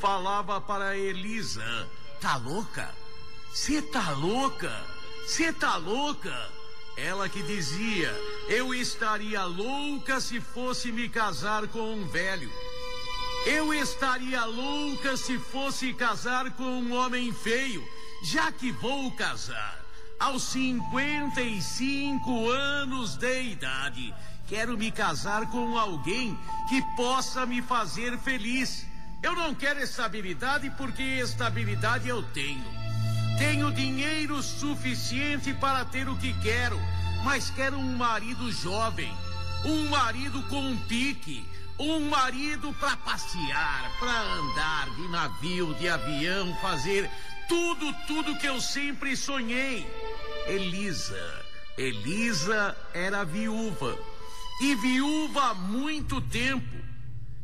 falava para Elisa: tá louca? Cê tá louca? Cê tá louca? Ela que dizia: eu estaria louca se fosse me casar com um velho. Eu estaria louca se fosse casar com um homem feio, já que vou casar aos 55 anos de idade. Quero me casar com alguém que possa me fazer feliz. Eu não quero estabilidade, porque estabilidade eu tenho. Tenho dinheiro suficiente para ter o que quero, mas quero um marido jovem, um marido com pique, um marido para passear, para andar de navio, de avião, fazer tudo que eu sempre sonhei. Elisa era viúva, e viúva há muito tempo.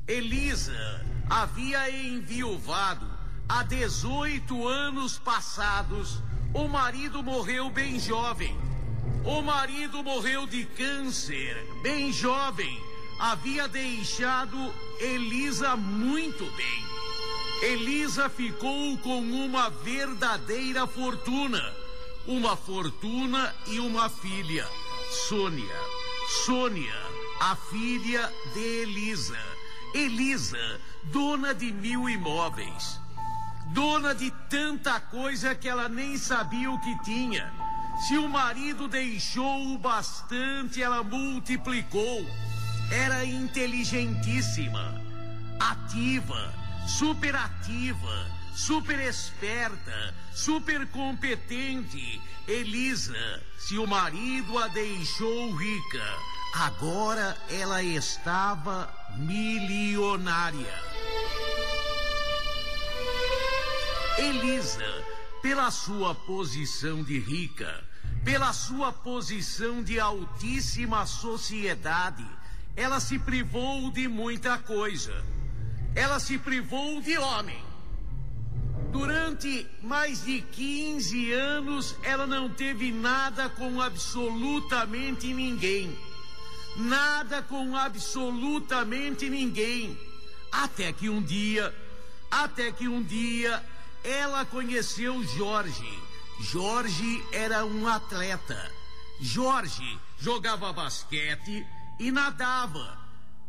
Elisa havia enviuvado há 18 anos passados. O marido morreu bem jovem. O marido morreu de câncer, bem jovem. Havia deixado Elisa muito bem. Elisa ficou com uma verdadeira fortuna. Uma fortuna e uma filha, Sônia, a filha de Elisa. Elisa, dona de 1000 imóveis. Dona de tanta coisa que ela nem sabia o que tinha. Se o marido deixou bastante, ela multiplicou. Era inteligentíssima, ativa, superativa, super esperta, super competente. Elisa, se o marido a deixou rica, agora ela estava milionária. Elisa, pela sua posição de rica, pela sua posição de altíssima sociedade, ela se privou de muita coisa. Ela se privou de homem. Durante mais de 15 anos, ela não teve nada com absolutamente ninguém. Nada com absolutamente ninguém. Até que um dia, ela conheceu Jorge. Jorge era um atleta. Jorge jogava basquete e nadava.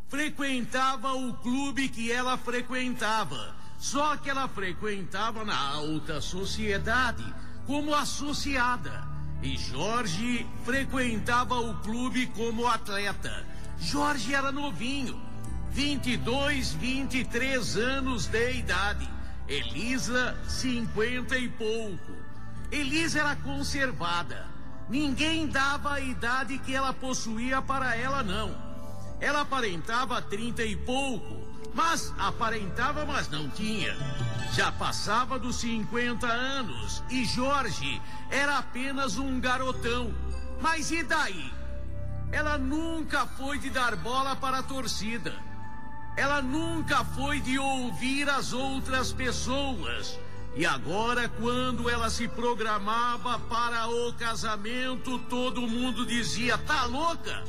Frequentava o clube que ela frequentava. Só que ela frequentava na alta sociedade como associada. E Jorge frequentava o clube como atleta. Jorge era novinho, 22, 23 anos de idade. Elisa, 50 e pouco. Elisa era conservada. Ninguém dava a idade que ela possuía para ela, não. Ela aparentava 30 e pouco, mas aparentava, mas não tinha. Já passava dos 50 anos e Jorge era apenas um garotão. Mas e daí? Ela nunca foi de dar bola para a torcida. Ela nunca foi de ouvir as outras pessoas. E agora, quando ela se programava para o casamento, todo mundo dizia: tá louca?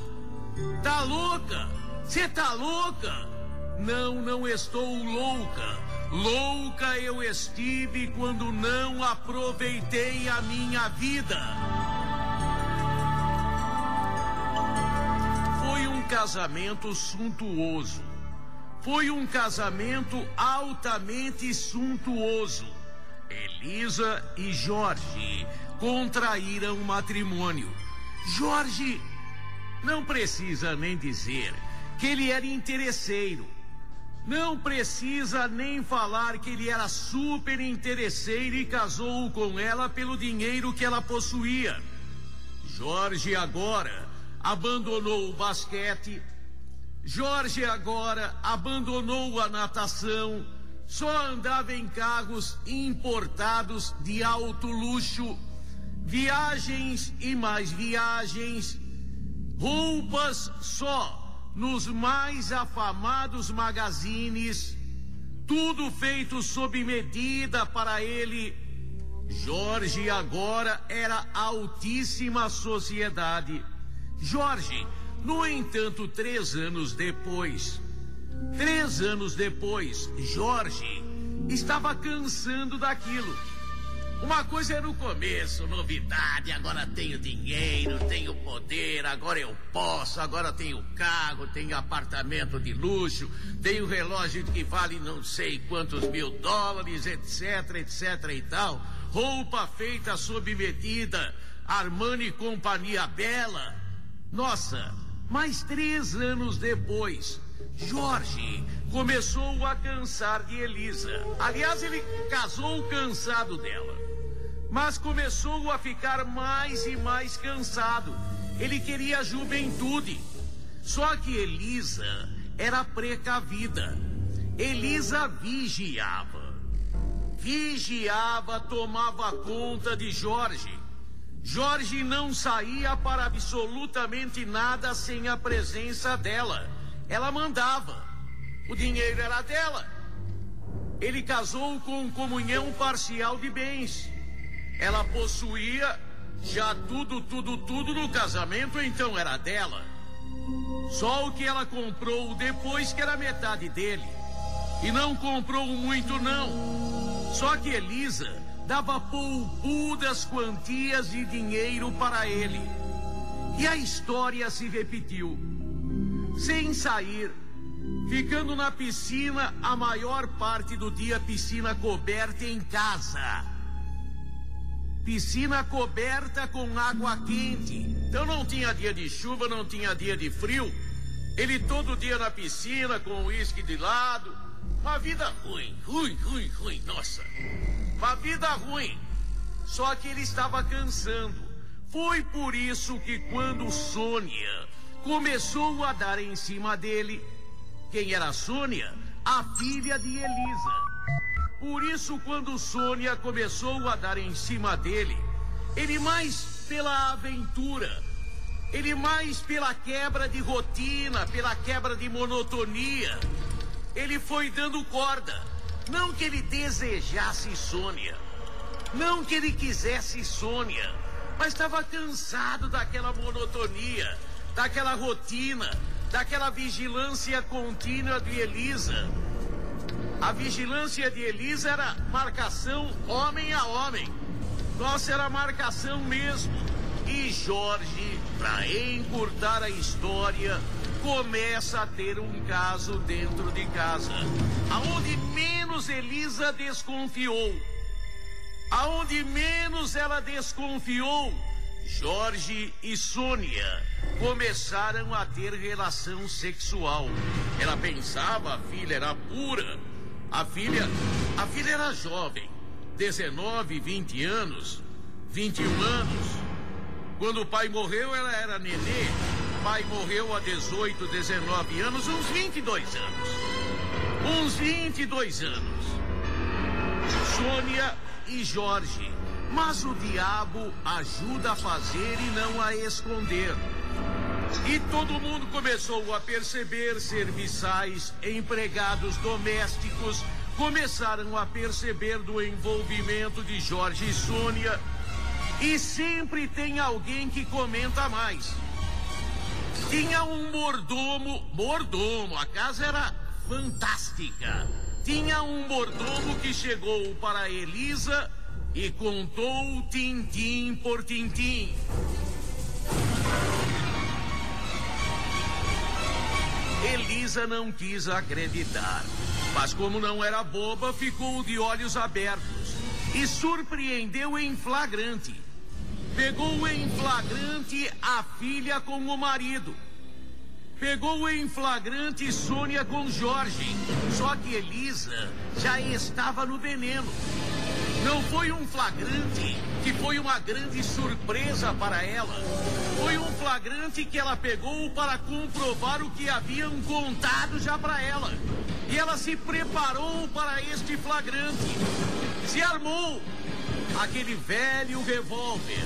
Tá louca? Você tá louca? Não, não estou louca. Louca eu estive quando não aproveitei a minha vida. Foi um casamento suntuoso. Foi um casamento altamente suntuoso. Elisa e Jorge contraíram matrimônio. Jorge, não precisa nem dizer que ele era interesseiro. Não precisa nem falar que ele era super interesseiro e casou com ela pelo dinheiro que ela possuía. Jorge agora abandonou o basquete. Jorge agora abandonou a natação. Só andava em carros importados de alto luxo. Viagens e mais viagens. Roupas só nos mais afamados magazines, tudo feito sob medida para ele. Jorge agora era altíssima sociedade. Jorge, no entanto, 3 anos depois, Jorge estava cansando daquilo. Uma coisa era no começo, novidade, agora tenho dinheiro, tenho poder, agora eu posso, agora tenho carro, tenho apartamento de luxo, tenho relógio que vale não sei quantos $1000, etc, etc e tal, roupa feita sob medida, Armani Companhia Bela. Nossa, mas 3 anos depois, Jorge começou a cansar de Elisa. Aliás, ele casou cansado dela, mas começou a ficar mais e mais cansado. Ele queria a juventude. Só que Elisa era precavida. Elisa vigiava. Vigiava, tomava conta de Jorge. Jorge não saía para absolutamente nada sem a presença dela. Ela mandava. O dinheiro era dela. Ele casou com comunhão parcial de bens. Ela possuía já tudo no casamento, então era dela. Só o que ela comprou depois que era metade dele. E não comprou muito não. Só que Elisa dava poupudas quantias de dinheiro para ele. E a história se repetiu. Sem sair, ficando na piscina a maior parte do dia, piscina coberta em casa. Piscina coberta com água quente. Então não tinha dia de chuva, não tinha dia de frio. Ele todo dia na piscina com o uísque de lado. Uma vida ruim, nossa. Uma vida ruim. Só que ele estava cansando. Foi por isso que quando Sônia começou a dar em cima dele. Quem era Sônia? A filha de Elisa. Por isso, quando Sônia começou a dar em cima dele, ele mais pela aventura, ele mais pela quebra de rotina, pela quebra de monotonia, ele foi dando corda. Não que ele desejasse Sônia, não que ele quisesse Sônia, mas estava cansado daquela monotonia, daquela rotina, daquela vigilância contínua de Elisa. A vigilância de Elisa era marcação homem a homem. Nossa, era marcação mesmo. E Jorge, para encurtar a história, começa a ter um caso dentro de casa. Aonde menos Elisa desconfiou. Aonde menos ela desconfiou, Jorge e Sônia começaram a ter relação sexual. Ela pensava, a filha era pura. A filha era jovem, 19, 20 anos, 21 anos. Quando o pai morreu, ela era nenê. O pai morreu há 18, 19 anos, uns 22 anos. Uns 22 anos. Sônia e Jorge. Mas o diabo ajuda a fazer e não a esconder. E todo mundo começou a perceber, serviçais, empregados domésticos, começaram a perceber do envolvimento de Jorge e Sônia. E sempre tem alguém que comenta mais. Tinha um mordomo, a casa era fantástica. Tinha um mordomo que chegou para Elisa e contou tintim por tintim. Elisa não quis acreditar, mas como não era boba, ficou de olhos abertos e surpreendeu em flagrante. Pegou em flagrante a filha com o marido. Pegou em flagrante Sônia com Jorge. Só que Elisa já estava no veneno. Não foi um flagrante que foi uma grande surpresa para ela. Foi um flagrante que ela pegou para comprovar o que haviam contado já para ela. E ela se preparou para este flagrante. Se armou aquele velho revólver,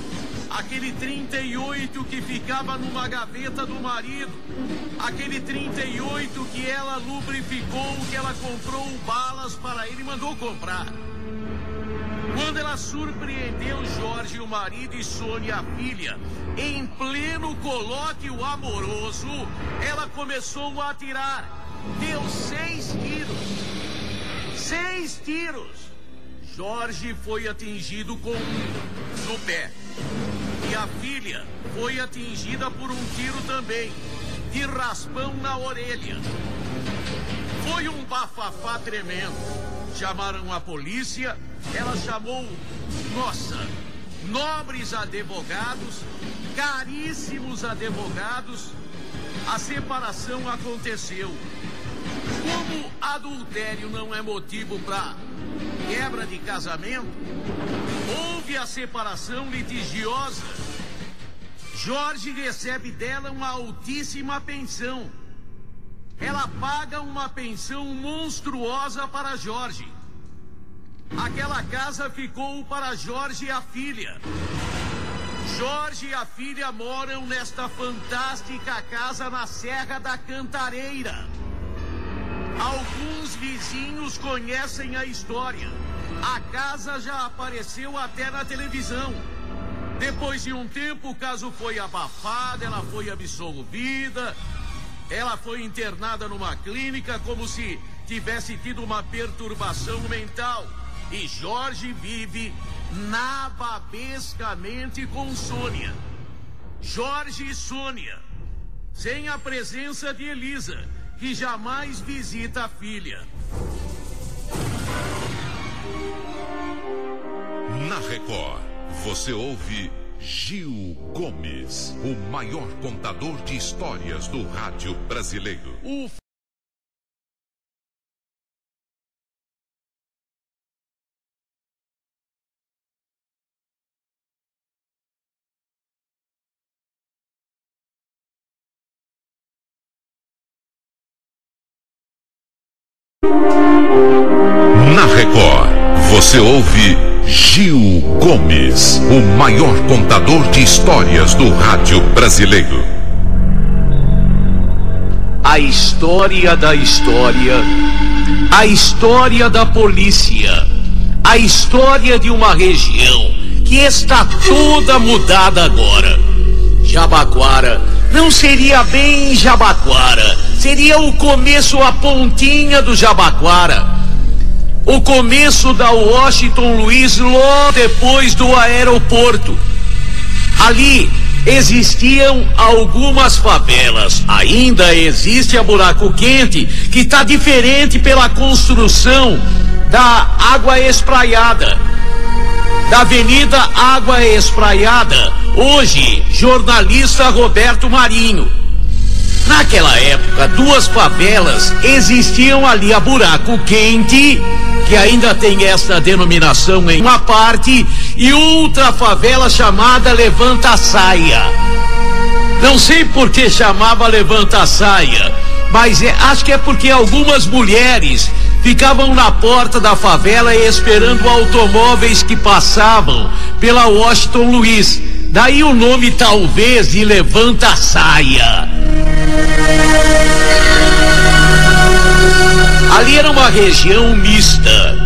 aquele 38 que ficava numa gaveta do marido, aquele 38 que ela lubrificou, que ela comprou balas para ele e mandou comprar. Quando ela surpreendeu Jorge, o marido, e Sônia, a filha, em pleno colóquio amoroso, ela começou a atirar. Deu 6 tiros. 6 2 tiros. Jorge foi atingido com um no pé. E a filha foi atingida por um tiro também, de raspão na orelha. Foi um bafafá tremendo. Chamaram a polícia, ela chamou, nobres advogados, caríssimos advogados. A separação aconteceu. Como adultério não é motivo para quebra de casamento, houve a separação litigiosa. Jorge recebe dela uma altíssima pensão. Ela paga uma pensão monstruosa para Jorge. Aquela casa ficou para Jorge e a filha. Jorge e a filha moram nesta fantástica casa na Serra da Cantareira. Alguns vizinhos conhecem a história. A casa já apareceu até na televisão. Depois de um tempo, o caso foi abafado, ela foi absolvida. Ela foi internada numa clínica como se tivesse tido uma perturbação mental. E Jorge vive nababescamente com Sônia. Jorge e Sônia, sem a presença de Elisa, que jamais visita a filha. Na Record, você ouve Gil Gomes, o maior contador de histórias do rádio brasileiro. Na Record, você ouve Gil Gomes, o maior contador de histórias do rádio brasileiro. A história da história, a história da polícia, a história de uma região que está toda mudada agora. Jabaquara não seria bem Jabaquara, seria o começo, a pontinha do Jabaquara. O começo da Washington Luiz, logo depois do aeroporto. Ali existiam algumas favelas. Ainda existe a Buraco Quente, que está diferente pela construção da Água Espraiada, da Avenida Água Espraiada. Hoje, jornalista Roberto Marinho. Naquela época, 2 favelas existiam ali, a Buraco Quente, que ainda tem essa denominação em uma parte, e outra favela chamada Levanta Saia. Não sei por que chamava Levanta Saia, mas acho que é porque algumas mulheres ficavam na porta da favela esperando automóveis que passavam pela Washington Luiz. Daí o nome, talvez, de Levanta Saia. Ali era uma região mista.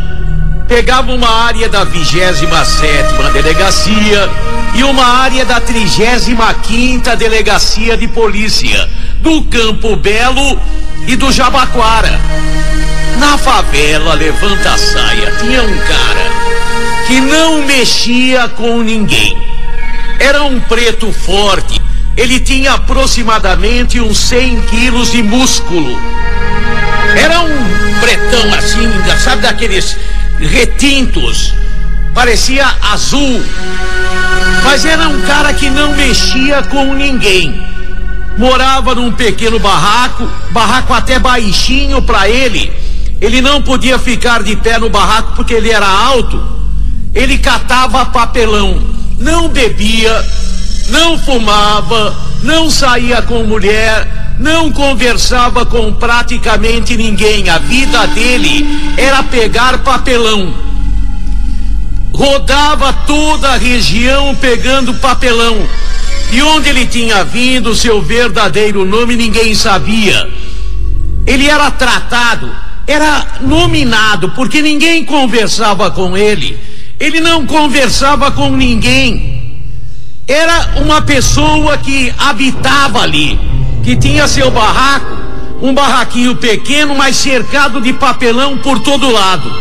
Pegava uma área da 27ª Delegacia e uma área da 35ª Delegacia de Polícia, do Campo Belo e do Jabaquara. Na favela Levanta Saia tinha um cara que não mexia com ninguém. Era um preto forte. Ele tinha aproximadamente uns 100 quilos de músculo. Era um pretão assim, sabe, daqueles retintos. Parecia azul. Mas era um cara que não mexia com ninguém. Morava num pequeno barraco até baixinho para ele. Ele não podia ficar de pé no barraco porque ele era alto. Ele catava papelão. Não bebia, não fumava, não saía com mulher, não conversava com praticamente ninguém. A vida dele era pegar papelão. Rodava toda a região pegando papelão. E onde ele tinha vindo, seu verdadeiro nome, ninguém sabia. Ele era tratado, era nominado, porque ninguém conversava com ele. Ele não conversava com ninguém. Era uma pessoa que habitava ali, que tinha seu barraco, um barraquinho pequeno, mas cercado de papelão por todo lado.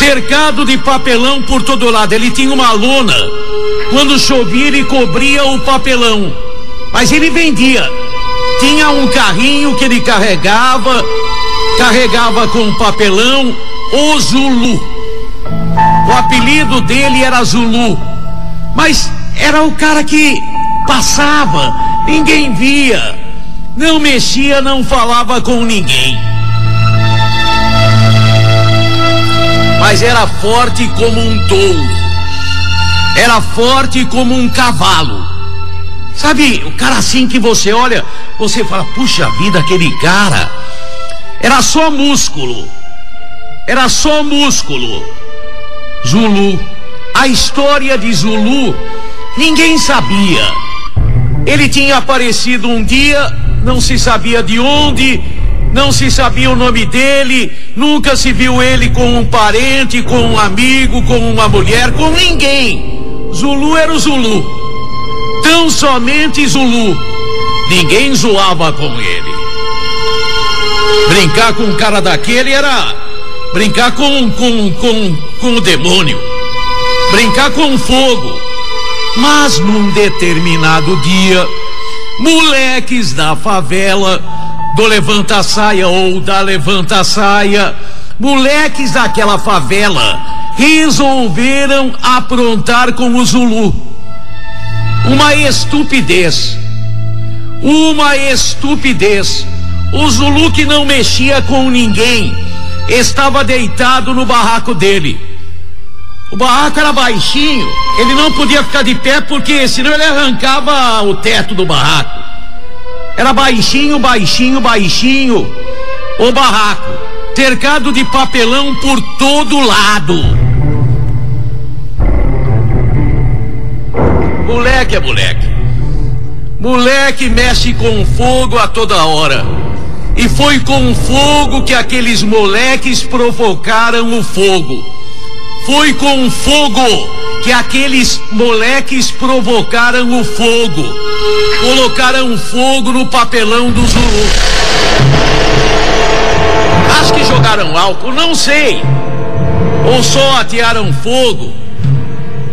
cercado de papelão por todo lado. Ele tinha uma lona, quando chovia ele cobria o papelão, mas ele vendia. Tinha um carrinho que ele carregava com papelão, o Zulu. O apelido dele era Zulu, mas era o cara que passava, ninguém via, não mexia, não falava com ninguém, mas era forte como um touro, era forte como um cavalo. Sabe, o cara assim que você olha, você fala, puxa vida, aquele cara era só músculo, era só músculo. Zulu, a história de Zulu ninguém sabia. Ele tinha aparecido um dia, não se sabia de onde, não se sabia o nome dele, nunca se viu ele com um parente, com um amigo, com uma mulher, com ninguém. Zulu era o Zulu, tão somente Zulu. Ninguém zoava com ele. Brincar com um cara daquele era brincar com o demônio, brincar com fogo. Mas num determinado dia, moleques da favela, do levanta-saia ou da levanta-saia, moleques daquela favela, resolveram aprontar com o Zulu. Uma estupidez. Uma estupidez. O Zulu, que não mexia com ninguém, estava deitado no barraco dele. O barraco era baixinho, ele não podia ficar de pé porque senão ele arrancava o teto do barraco. Era baixinho, baixinho, baixinho o barraco, cercado de papelão por todo lado. Moleque é moleque. Moleque mexe com fogo a toda hora. E foi com fogo que aqueles moleques provocaram o fogo. Foi com fogo que aqueles moleques provocaram o fogo. Colocaram fogo no papelão do Zulu. Acho que jogaram álcool, não sei. Ou só atearam fogo.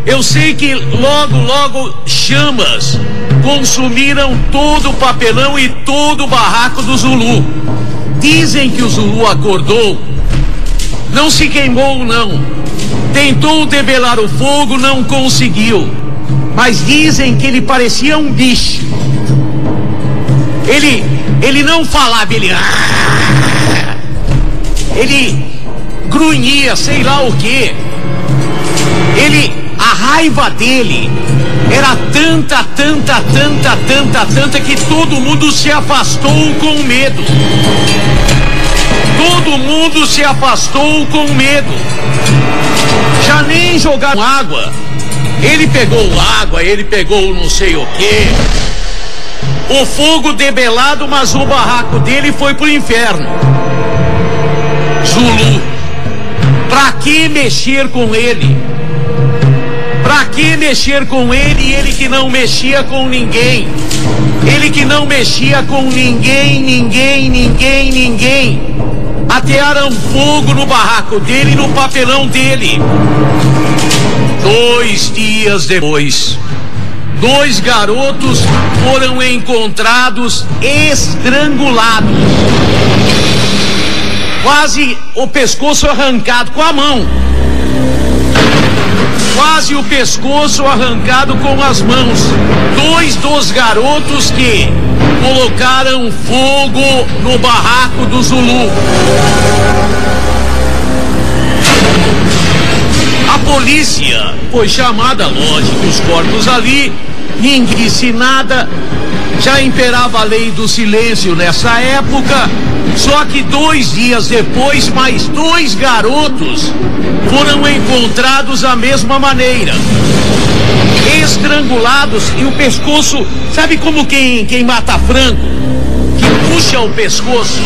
Eu sei que logo chamas consumiram todo o papelão e todo o barraco do Zulu. Dizem que o Zulu acordou, não se queimou não, tentou debelar o fogo, não conseguiu, mas dizem que ele parecia um bicho. Ele não falava, ele grunhia, sei lá o que. A raiva dele era tanta que todo mundo se afastou com medo. Todo mundo se afastou com medo. Já nem jogaram água. Ele pegou água, ele pegou não sei o que. O fogo debelado, mas o barraco dele foi pro inferno. Zulu, pra que mexer com ele? Pra que mexer com ele? Ele que não mexia com ninguém. Ele que não mexia com ninguém. Atearam fogo no barraco dele e no papelão dele. 2 dias depois, 2 garotos foram encontrados estrangulados. Quase o pescoço arrancado com a mão. Quase o pescoço arrancado com as mãos. 2 dos garotos que colocaram fogo no barraco do Zulu. A polícia foi chamada, lógico, os corpos ali, ninguém disse nada. Já imperava a lei do silêncio nessa época. Só que 2 dias depois, mais 2 garotos foram encontrados da mesma maneira, estrangulados e o pescoço, sabe como quem mata frango, que puxa o pescoço?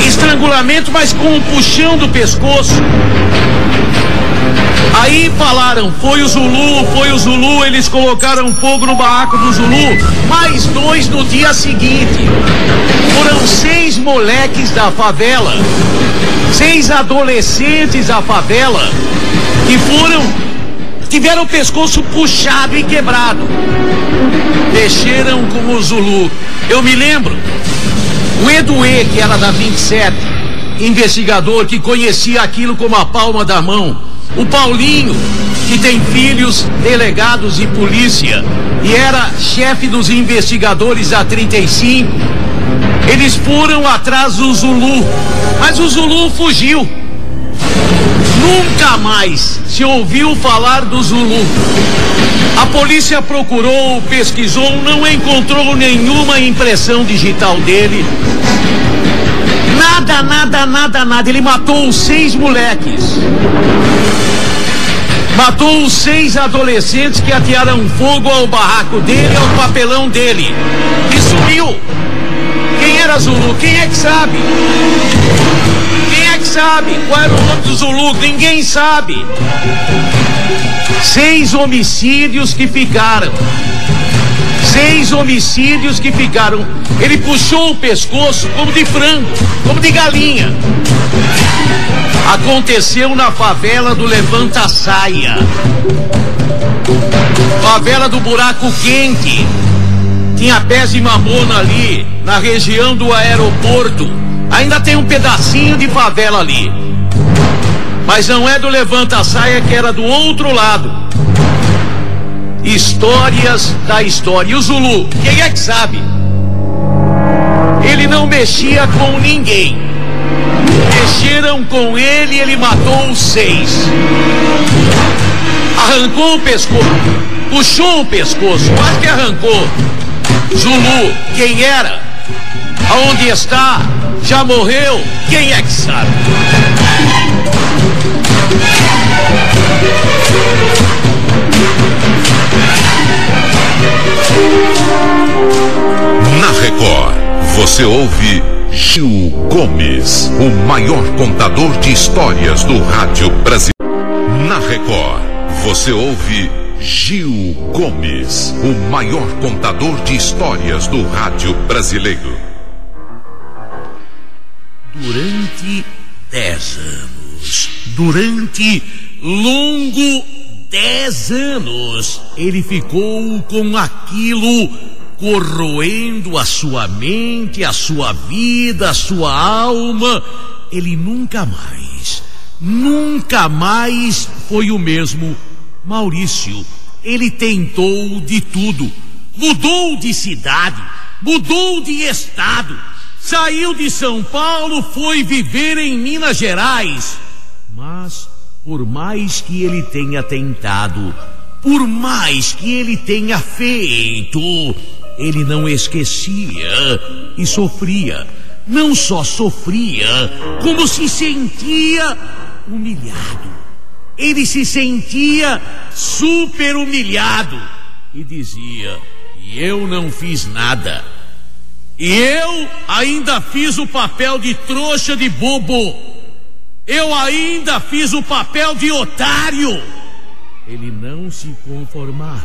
Estrangulamento, mas com um puxão do pescoço. Aí falaram, foi o Zulu, eles colocaram fogo no barraco do Zulu, mais 2 no dia seguinte. Foram 6 moleques da favela, 6 adolescentes da favela, que tiveram o pescoço puxado e quebrado. Mexeram com o Zulu. Eu me lembro, o Eduê, que era da 27, investigador que conhecia aquilo como a palma da mão. O Paulinho, que tem filhos delegados de polícia e era chefe dos investigadores da 35, eles foram atrás do Zulu, mas o Zulu fugiu. Nunca mais se ouviu falar do Zulu. A polícia procurou, pesquisou, não encontrou nenhuma impressão digital dele. Nada. Ele matou os 6 moleques. Matou os 6 adolescentes que atearam fogo ao barraco dele, ao papelão dele. E sumiu. Quem era Zulu? Quem é que sabe? Quem é que sabe? Qual era o nome do Zulu? Ninguém sabe. 6 homicídios que ficaram. 6 homicídios que ficaram. Ele puxou o pescoço como de frango, como de galinha. Aconteceu na favela do Levanta Saia, favela do Buraco Quente. Tinha pés de mamona ali, na região do aeroporto. Ainda tem um pedacinho de favela ali, mas não é do Levanta Saia, que era do outro lado. Histórias da história. E o Zulu, quem é que sabe? Ele não mexia com ninguém. Mexeram com ele, ele matou os 6. Arrancou o pescoço, puxou o pescoço, quase que arrancou. Zulu, quem era? Aonde está? Já morreu? Quem é que sabe? Na Record, você ouve Gil Gomes, o maior contador de histórias do rádio brasileiro. Na Record, você ouve Gil Gomes, o maior contador de histórias do rádio brasileiro. Durante 10 anos, durante longo 10 anos, ele ficou com aquilo corroendo a sua mente, a sua vida, a sua alma. Ele nunca mais foi o mesmo. Maurício, ele tentou de tudo. Mudou de cidade, mudou de estado, saiu de São Paulo, foi viver em Minas Gerais. Mas, por mais que ele tenha tentado, por mais que ele tenha feito, ele não esquecia e sofria. Não só sofria, como se sentia humilhado. Ele se sentia super humilhado e dizia: e eu não fiz nada. E eu ainda fiz o papel de trouxa, de bobo. Eu ainda fiz o papel de otário. Ele não se conformava.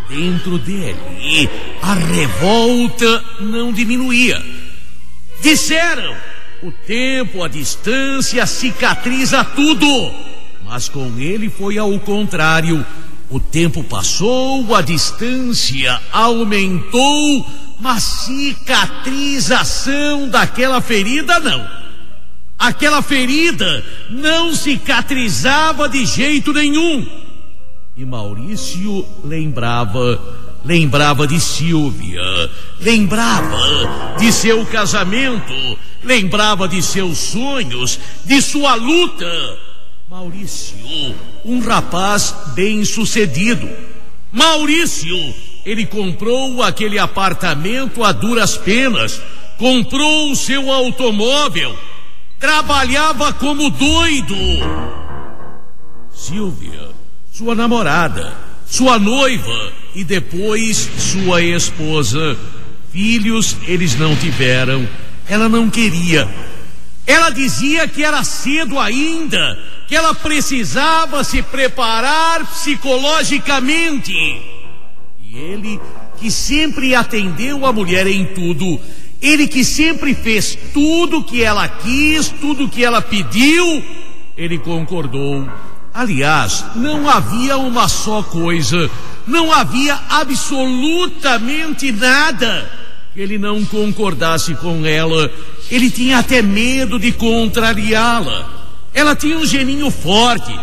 Dentro dele, a revolta não diminuía. Disseram: o tempo, a distância cicatriza tudo. Mas com ele foi ao contrário. O tempo passou, a distância aumentou, mas cicatrização daquela ferida não. Aquela ferida não cicatrizava de jeito nenhum. E Maurício lembrava de Silvia, lembrava de seu casamento, lembrava de seus sonhos, de sua luta. Maurício, um rapaz bem-sucedido. Maurício, ele comprou aquele apartamento a duras penas, comprou o seu automóvel, trabalhava como doido. Silvia, sua namorada, sua noiva e depois sua esposa. Filhos eles não tiveram, ela não queria. Ela dizia que era cedo ainda, que ela precisava se preparar psicologicamente. E ele, que sempre atendeu a mulher em tudo, ele que sempre fez tudo que ela quis, tudo que ela pediu, ele concordou. Aliás, não havia uma só coisa, não havia absolutamente nada que ele não concordasse com ela. Ele tinha até medo de contrariá-la. Ela tinha um geninho forte.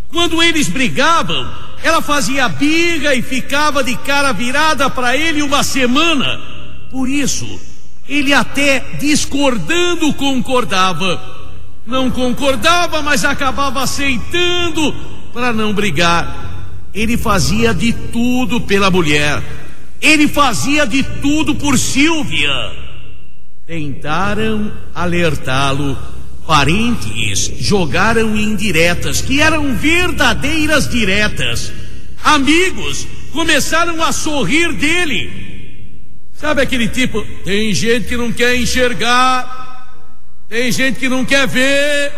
Quando eles brigavam, ela fazia birra e ficava de cara virada para ele uma semana. Por isso, ele até discordando concordava. Não concordava, mas acabava aceitando para não brigar. Ele fazia de tudo pela mulher. Ele fazia de tudo por Silvia. Tentaram alertá-lo. Parentes jogaram indiretas, que eram verdadeiras diretas. Amigos começaram a sorrir dele. Sabe aquele tipo, tem gente que não quer enxergar, tem gente que não quer ver.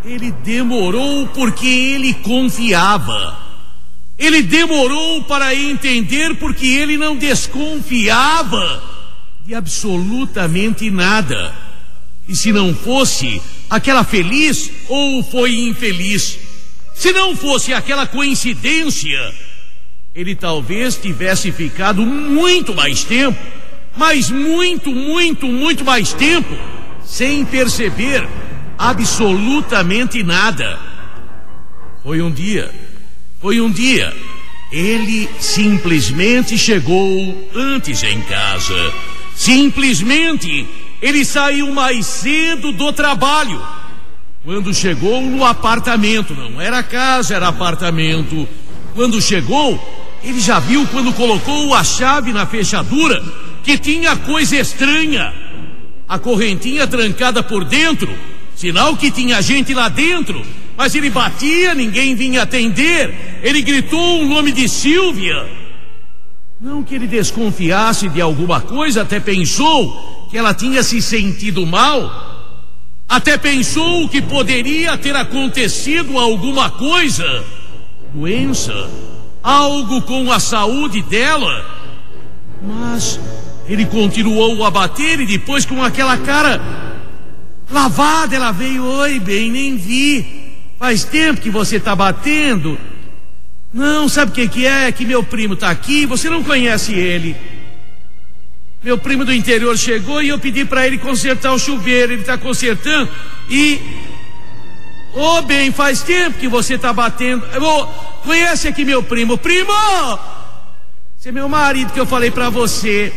Ele demorou porque ele confiava. Ele demorou para entender porque ele não desconfiava de absolutamente nada. E se não fosse aquela feliz ou foi infeliz, se não fosse aquela coincidência, ele talvez tivesse ficado muito mais tempo, mas muito mais tempo, sem perceber absolutamente nada. Foi um dia, ele simplesmente chegou antes em casa, simplesmente ele saiu mais cedo do trabalho. Quando chegou no apartamento, não era casa, era apartamento. Quando chegou, ele já viu quando colocou a chave na fechadura que tinha coisa estranha. A correntinha trancada por dentro, sinal que tinha gente lá dentro. Mas ele batia, ninguém vinha atender. Ele gritou o nome de Silvia. Não que ele desconfiasse de alguma coisa, até pensou que ela tinha se sentido mal, até pensou que poderia ter acontecido alguma coisa, doença, algo com a saúde dela. Mas ele continuou a bater e depois, com aquela cara lavada, ela veio: oi, bem, nem vi, faz tempo que você tá batendo. Não, sabe o que é? Que meu primo tá aqui, você não conhece ele. Meu primo do interior chegou e eu pedi para ele consertar o chuveiro. Ele está consertando e... Ô, bem, faz tempo que você está batendo. Conhece aqui meu primo. Primo! Esse é meu marido que eu falei para você.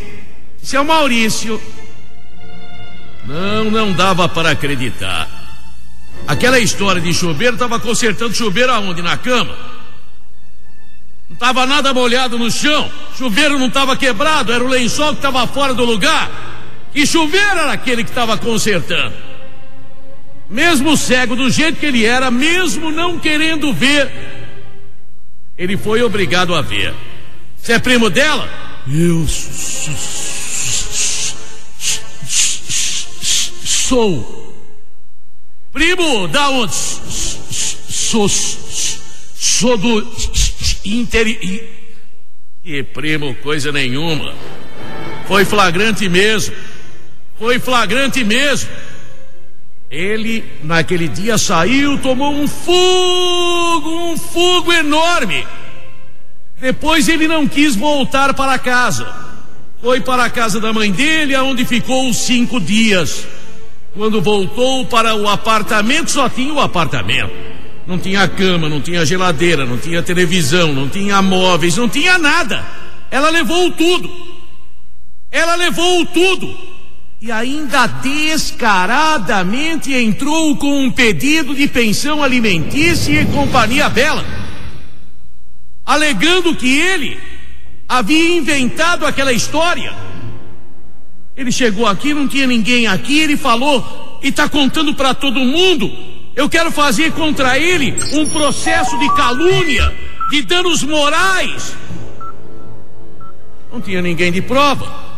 Esse é o Maurício. Não dava para acreditar. Aquela história de chuveiro, estava consertando chuveiro aonde? Na cama? Não estava nada molhado no chão, chuveiro não estava quebrado, era o lençol que estava fora do lugar. E chuveiro era aquele que estava consertando. Mesmo cego do jeito que ele era, mesmo não querendo ver, ele foi obrigado a ver. Você é primo dela? Eu sou. Primo, da onde? Sou do interior. E primo, coisa nenhuma. Foi flagrante mesmo. Ele, naquele dia, saiu, tomou um fogo enorme. Depois ele não quis voltar para casa. Foi para a casa da mãe dele, onde ficou 5 dias. Quando voltou para o apartamento, só tinha o apartamento. Não tinha cama, não tinha geladeira, não tinha televisão, não tinha móveis, não tinha nada. Ela levou tudo. E ainda descaradamente entrou com um pedido de pensão alimentícia e companhia bela, alegando que ele havia inventado aquela história. Ele chegou aqui, não tinha ninguém aqui, ele falou e está contando para todo mundo. Eu quero fazer contra ele um processo de calúnia, de danos morais. Não tinha ninguém de prova.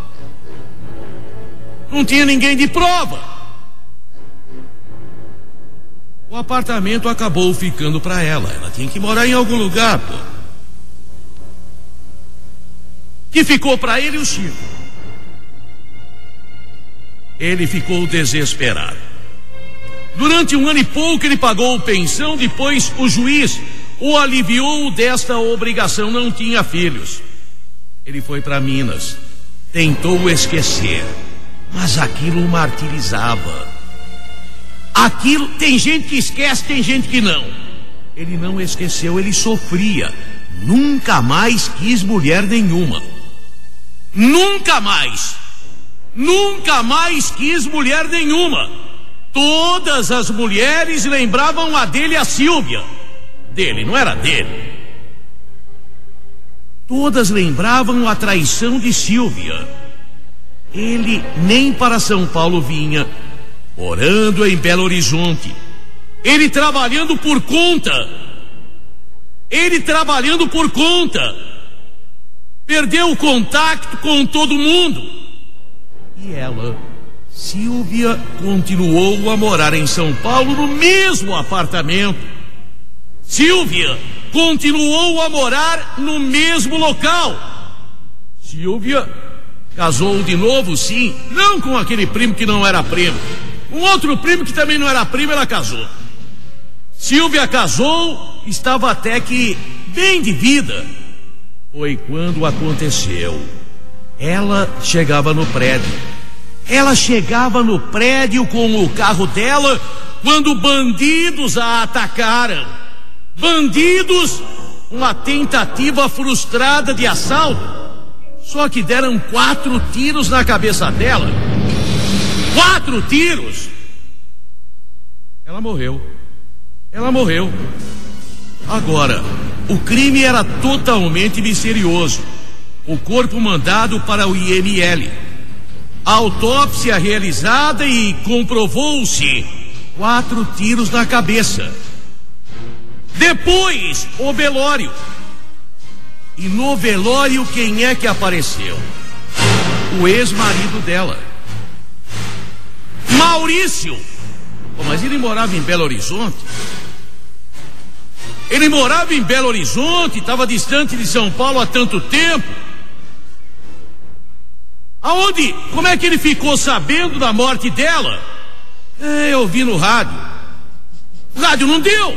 o apartamento acabou ficando para ela. Ela tinha que morar em algum lugar, pô. Que ficou para ele o Chico. Ele ficou desesperado. Durante 1 ano e pouco ele pagou pensão, depois o juiz o aliviou desta obrigação, não tinha filhos. Ele foi para Minas, tentou esquecer, mas aquilo o martirizava. Aquilo, tem gente que esquece, tem gente que não. Ele não esqueceu, ele sofria. Nunca mais quis mulher nenhuma. Nunca mais quis mulher nenhuma. Todas as mulheres lembravam a dele, a Sílvia. Dele, não era dele. Todas lembravam a traição de Sílvia. Ele nem para São Paulo vinha, morando em Belo Horizonte. Ele trabalhando por conta. Perdeu o contato com todo mundo. E ela, Sílvia, continuou a morar em São Paulo no mesmo apartamento. Sílvia continuou a morar no mesmo local. Sílvia casou de novo, sim, não com aquele primo que não era primo. Um outro primo que também não era primo, ela casou. Sílvia casou, estava até que bem de vida. Foi quando aconteceu. Ela chegava no prédio. Ela chegava no prédio com o carro dela quando bandidos a atacaram. Bandidos, uma tentativa frustrada de assalto. Só que deram 4 tiros na cabeça dela. 4 tiros. Ela morreu. Agora, o crime era totalmente misterioso. O corpo mandado para o IML. A autópsia realizada e comprovou-se 4 tiros na cabeça. Depois, o velório. E no velório, quem é que apareceu? O ex-marido dela, Maurício. Pô, mas ele morava em Belo Horizonte. Estava distante de São Paulo há tanto tempo. Aonde? Como é que ele ficou sabendo da morte dela? Eu vi no rádio. O rádio não deu.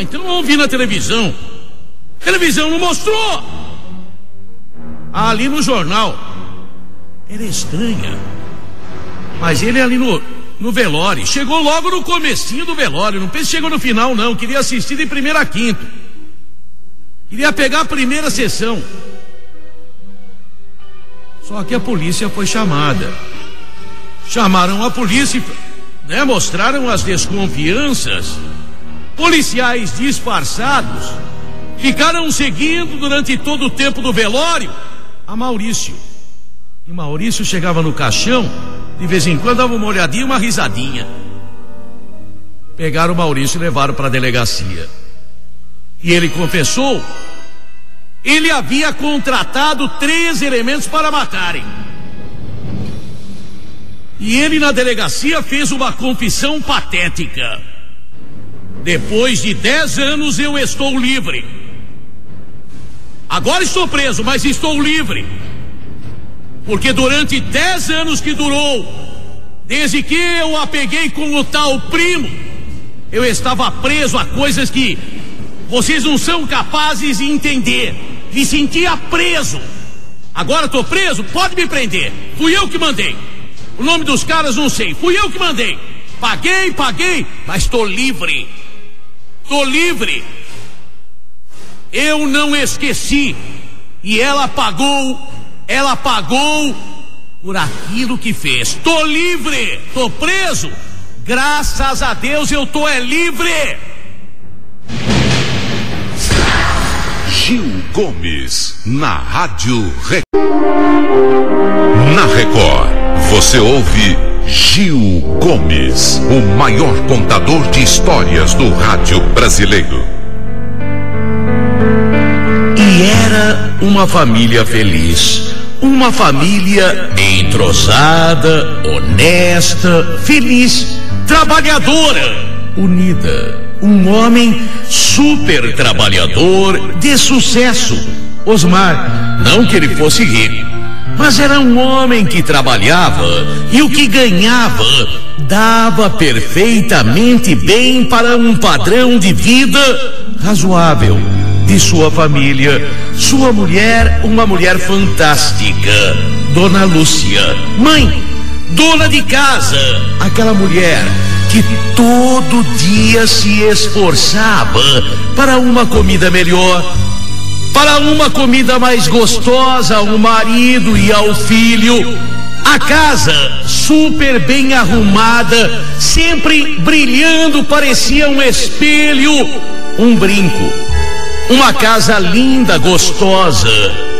Então eu ouvi na televisão. A televisão não mostrou. Ali no jornal. Era estranha. Mas ele ali no velório. Chegou logo no comecinho do velório. Não pense que chegou no final, não. Queria assistir de 1ª a 5ª. Queria pegar a primeira sessão. Só que a polícia foi chamada. Chamaram a polícia, né? Mostraram as desconfianças. Policiais disfarçados ficaram seguindo durante todo o tempo do velório a Maurício. E Maurício chegava no caixão, de vez em quando dava uma olhadinha, uma risadinha. Pegaram o Maurício e levaram para a delegacia. E ele confessou. Ele havia contratado 3 elementos para matarem. E ele na delegacia fez uma confissão patética. Depois de 10 anos eu estou livre. Agora estou preso, mas estou livre. Porque durante 10 anos que durou, desde que eu a peguei com o tal primo, eu estava preso a coisas que vocês não são capazes de entender. Me sentia preso. Agora estou preso, pode me prender. Fui eu que mandei. O nome dos caras não sei, fui eu que mandei. Paguei, mas estou livre. Eu não esqueci. E ela pagou por aquilo que fez. Estou livre, estou preso. Graças a Deus eu estou livre. Gil Gomes, na Rádio Record. Na Record, você ouve Gil Gomes, o maior contador de histórias do rádio brasileiro. E era uma família feliz, uma família entrosada, honesta, feliz, trabalhadora, unida. Um homem super trabalhador de sucesso. Osmar, não que ele fosse rico, mas era um homem que trabalhava e o que ganhava dava perfeitamente bem para um padrão de vida razoável de sua família. Sua mulher, uma mulher fantástica, Dona Lúcia, mãe, dona de casa, aquela mulher que todo dia se esforçava para uma comida melhor, para uma comida mais gostosa ao marido e ao filho. A casa super bem arrumada, sempre brilhando, parecia um espelho, um brinco. Uma casa linda, gostosa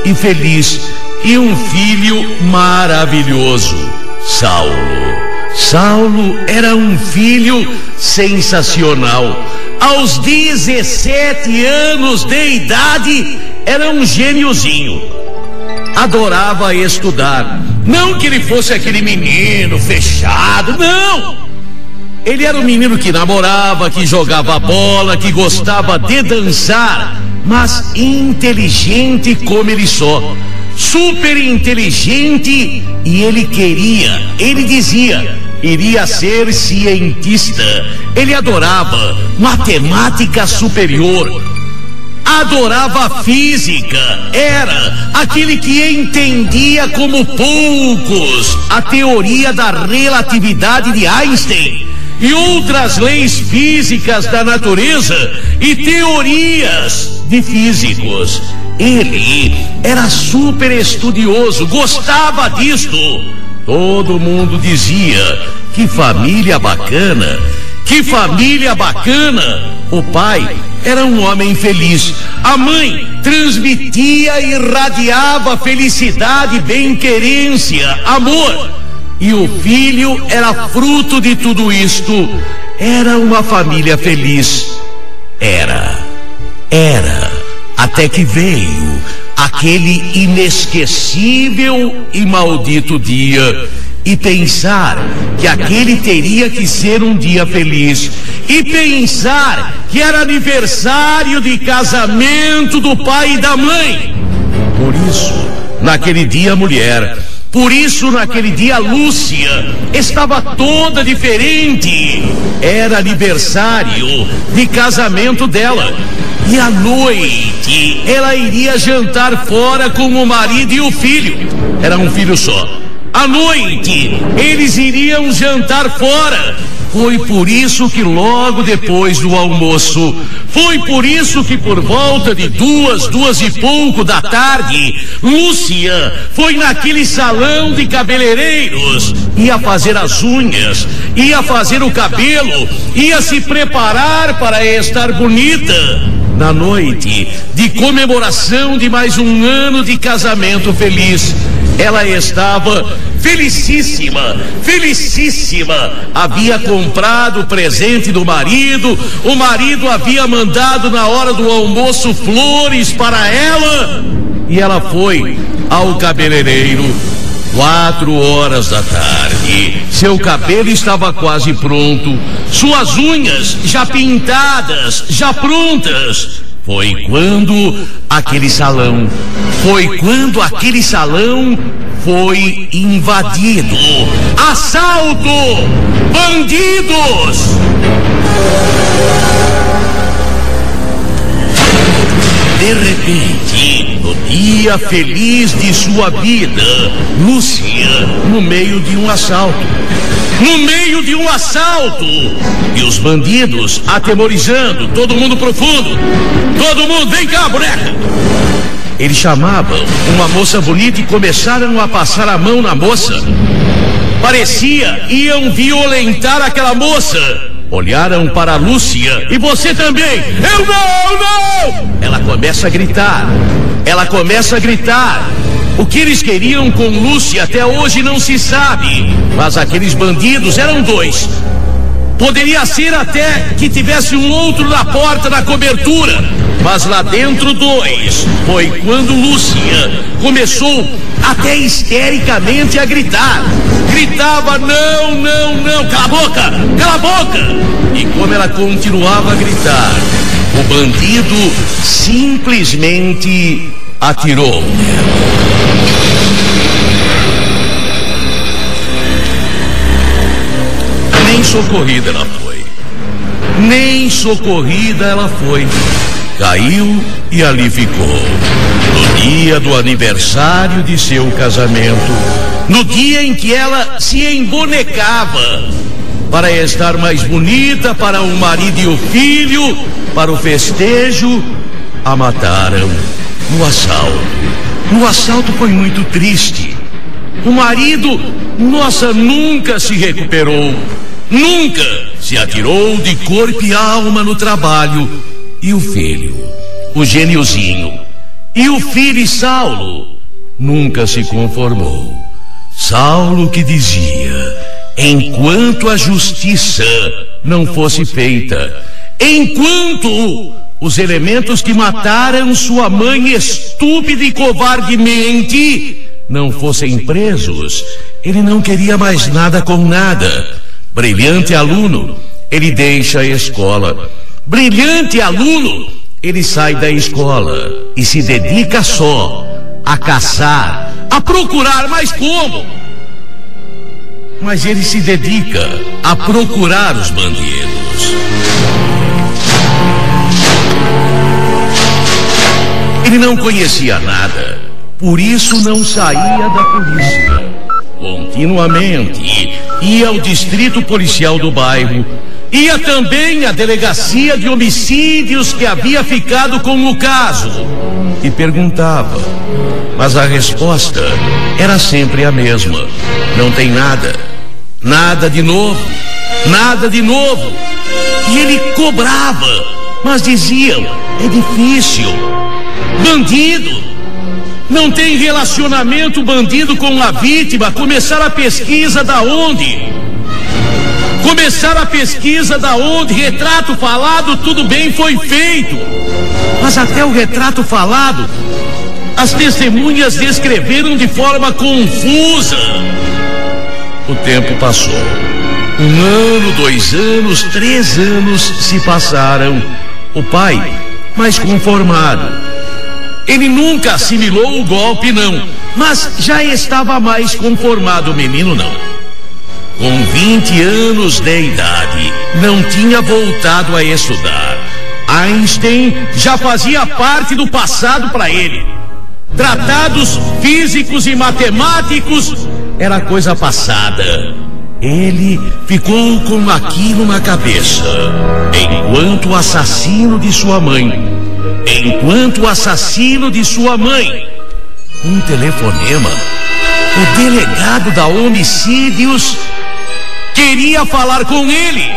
e feliz, e um filho maravilhoso, Saulo era um filho sensacional. Aos 17 anos de idade, era um gêniozinho. Adorava estudar. Não que ele fosse aquele menino fechado, não! Ele era um menino que namorava, que jogava bola, que gostava de dançar, mas inteligente como ele só. Super inteligente, e ele dizia, iria ser cientista. Ele adorava matemática superior, adorava física, era aquele que entendia como poucos a teoria da relatividade de Einstein e outras leis físicas da natureza e teorias de físicos. Ele era super estudioso, gostava disto. Todo mundo dizia, que família bacana, que família bacana. O pai era um homem feliz, a mãe transmitia e irradiava felicidade, bem-querência, amor, e o filho era fruto de tudo isto. Era uma família feliz. Era, até que veio aquele inesquecível e maldito dia, e pensar que aquele teria que ser um dia feliz, e pensar que era aniversário de casamento do pai e da mãe. Por isso, naquele dia a mulher, por isso naquele dia a Lúcia estava toda diferente. Era aniversário de casamento dela. E à noite ela iria jantar fora com o marido e o filho. Era um filho só. À noite eles iriam jantar fora. Foi por isso que logo depois do almoço, foi por isso que por volta de 2 e pouco da tarde, Lúcia foi naquele salão de cabeleireiros, ia fazer as unhas, ia fazer o cabelo, ia se preparar para estar bonita. Na noite de comemoração de mais um ano de casamento feliz, ela estava felicíssima, felicíssima. Havia comprado o presente do marido, o marido havia mandado na hora do almoço flores para ela, e ela foi ao cabeleireiro 4 horas da tarde. Seu cabelo estava quase pronto, suas unhas já pintadas, já prontas. Foi quando aquele salão foi invadido. Assalto! Bandidos! De repente, no dia feliz de sua vida, Lúcia, no meio de um assalto. E os bandidos atemorizando, todo mundo profundo. Todo mundo, vem cá, boneca! Eles chamavam uma moça bonita e começaram a passar a mão na moça. Parecia iam violentar aquela moça. Olharam para a Lúcia. E você também? Eu não! Ela começa a gritar. O que eles queriam com Lúcia até hoje não se sabe. Mas aqueles bandidos eram 2. Poderia ser até que tivesse um outro na porta da cobertura, mas lá dentro 2. Foi quando Lúcia começou até histericamente a gritar gritava: não, não, não, cala a boca, cala a boca. E como ela continuava a gritar, o bandido simplesmente atirou nela. Nem socorrida ela foi. Nem socorrida ela foi. Caiu e ali ficou. No dia do aniversário de seu casamento, no dia em que ela se embonecava para estar mais bonita para o marido e o filho, para o festejo, a mataram no assalto. No assalto foi muito triste. O marido, nossa, nunca se recuperou. Nunca se atirou de corpo e alma no trabalho. E o filho, o geniozinho, e o filho Saulo, nunca se conformou. Saulo que dizia: enquanto a justiça não fosse feita, enquanto os elementos que mataram sua mãe estúpida e covardemente não fossem presos, ele não queria mais nada com nada. Brilhante aluno, ele deixa a escola. Brilhante aluno, ele sai da escola e se dedica só a caçar, a procurar, mas como? Mas ele se dedica a procurar os bandidos. Ele não conhecia nada, por isso não saía da polícia. Continuamente ia ao distrito policial do bairro, ia também à delegacia de homicídios que havia ficado com o caso e perguntava, mas a resposta era sempre a mesma: não tem nada, nada de novo, nada de novo. E ele cobrava, mas diziam: é difícil. Bandido não tem relacionamento, bandido, com a vítima. Começar a pesquisa da onde? Começar a pesquisa da onde? Retrato falado, tudo bem, foi feito. Mas até o retrato falado, as testemunhas descreveram de forma confusa. O tempo passou. 1 ano, 2 anos, 3 anos se passaram. O pai, mais conformado. Ele nunca assimilou o golpe, não, mas já estava mais conformado. O menino não. Com 20 anos de idade, não tinha voltado a estudar. Einstein já fazia parte do passado para ele. Tratados físicos e matemáticos era coisa passada. Ele ficou com aquilo na cabeça, enquanto o assassino de sua mãe, um telefonema. O delegado da homicídios queria falar com ele.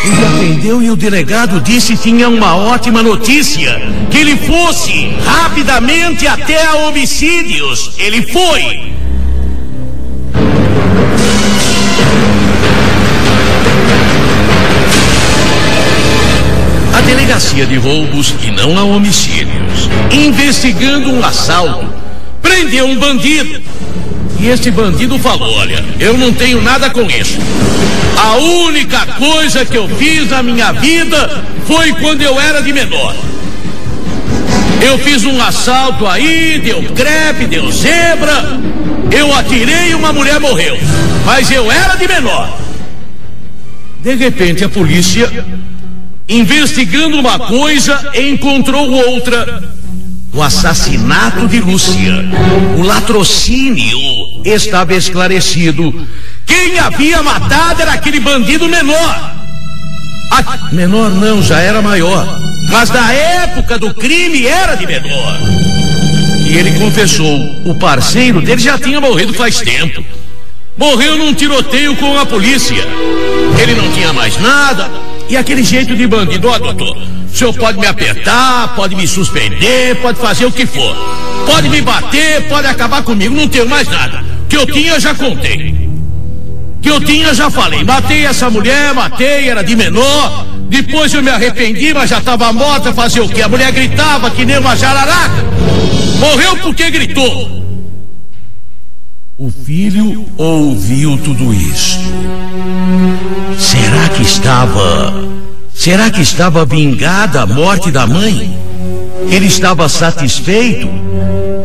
Ele atendeu e o delegado disse que tinha uma ótima notícia, que ele fosse rapidamente até a homicídios. Ele foi. A delegacia de roubos e não a homicídios, investigando um assalto, prendeu um bandido. E esse bandido falou: olha, eu não tenho nada com isso. A única coisa que eu fiz na minha vida foi quando eu era de menor. Eu fiz um assalto aí, deu crepe, deu zebra, eu atirei e uma mulher morreu, mas eu era de menor. De repente a polícia, investigando uma coisa, encontrou outra. O assassinato de Lúcia, o latrocínio estava esclarecido. Quem havia matado era aquele bandido menor. Menor não, já era maior, mas na época do crime era de menor. E ele confessou: o parceiro dele já tinha morrido faz tempo. Morreu num tiroteio com a polícia. Ele não tinha mais nada. E aquele jeito de bandido: ó, doutor, o senhor pode me apertar, pode me suspender, pode fazer o que for, pode me bater, pode acabar comigo, não tenho mais nada. O que eu tinha já contei, que eu tinha já falei. Matei essa mulher, matei, era de menor. Depois eu me arrependi, mas já estava morta. Fazer o quê? A mulher gritava que nem uma jararaca. Morreu porque gritou. O O filho ouviu tudo isto. Será que estava vingada a morte da mãe? Ele estava satisfeito?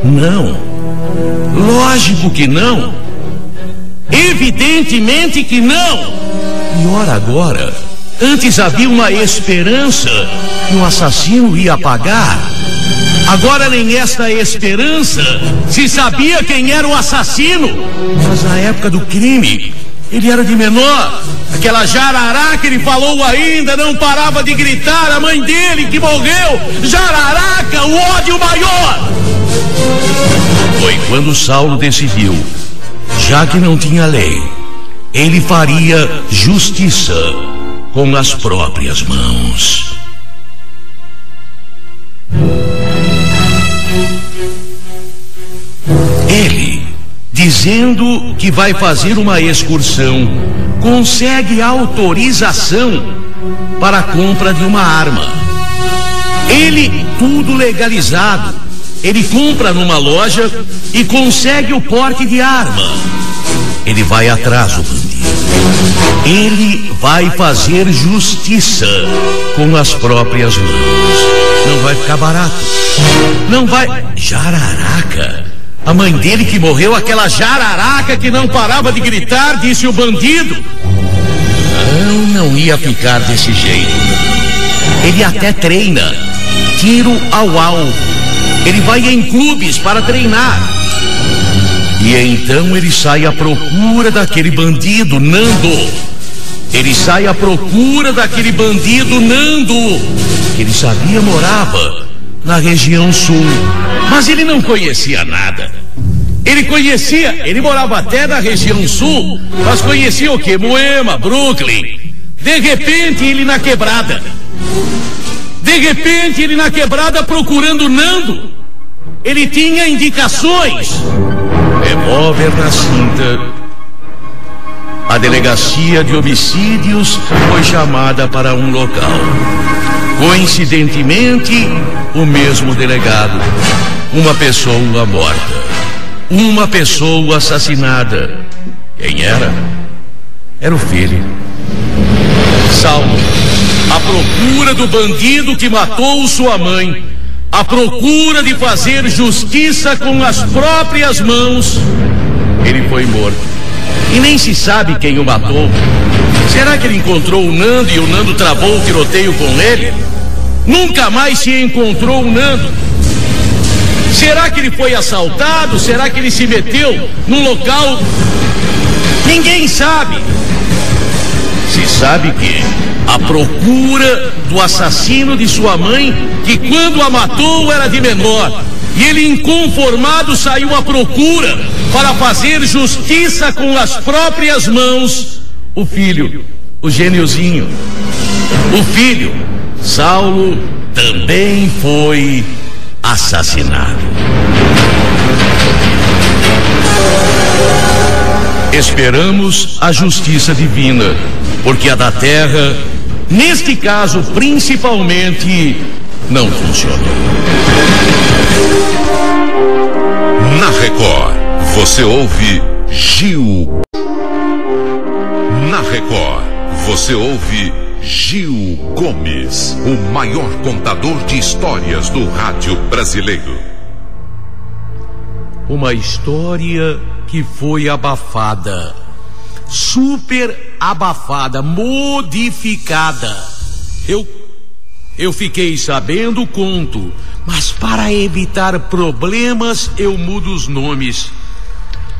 Não. Lógico que não. Evidentemente que não. Pior agora, antes havia uma esperança que o assassino ia pagar. Agora nem esta esperança se sabia quem era o assassino. Mas na época do crime, ele era de menor. Aquela jararaca que ele falou ainda não parava de gritar, a mãe dele que morreu. Jararaca, o ódio maior. Foi quando Saulo decidiu, já que não tinha lei, ele faria justiça com as próprias mãos. Ele, dizendo que vai fazer uma excursão, consegue autorização para a compra de uma arma. Ele, tudo legalizado, ele compra numa loja e consegue o porte de arma. Ele vai atrás do bandido. Ele vai fazer justiça com as próprias mãos. Não vai ficar barato. Não vai... Jararaca. A mãe dele que morreu, aquela jararaca que não parava de gritar, disse o bandido. Não ia ficar desse jeito. Ele até treina. Tiro ao alvo. Ele vai em clubes para treinar. E então ele sai à procura daquele bandido, Nando. Ele sai à procura daquele bandido, Nando, que ele sabia morava na região sul. Mas ele não conhecia nada. Ele morava até na região sul, mas conhecia o quê? Moema, Brooklyn. De repente ele na quebrada. Procurando Nando. Ele tinha indicações. Revólver na cinta. A delegacia de homicídios foi chamada para um local. Coincidentemente, o mesmo delegado. Uma pessoa morta. Uma pessoa assassinada. Quem era? Era o filho. Saulo, à procura do bandido que matou sua mãe, à procura de fazer justiça com as próprias mãos, ele foi morto. E nem se sabe quem o matou. Será que ele encontrou o Nando e o Nando travou o tiroteio com ele? Nunca mais se encontrou o Nando. Será que ele foi assaltado? Será que ele se meteu num local? Ninguém sabe. Se sabe que a procura do assassino de sua mãe, que quando a matou era de menor, e ele inconformado saiu à procura para fazer justiça com as próprias mãos. O filho, o gêniozinho, o filho, Saulo, também foi assassinado. Esperamos a justiça divina, porque a da terra, neste caso principalmente, não funcionou. Na Record, você ouve Gil. Na Record, você ouve Gil Gomes, o maior contador de histórias do rádio brasileiro. Uma história que foi abafada, super abafada, modificada. Eu fiquei sabendo, conto, mas para evitar problemas eu mudo os nomes.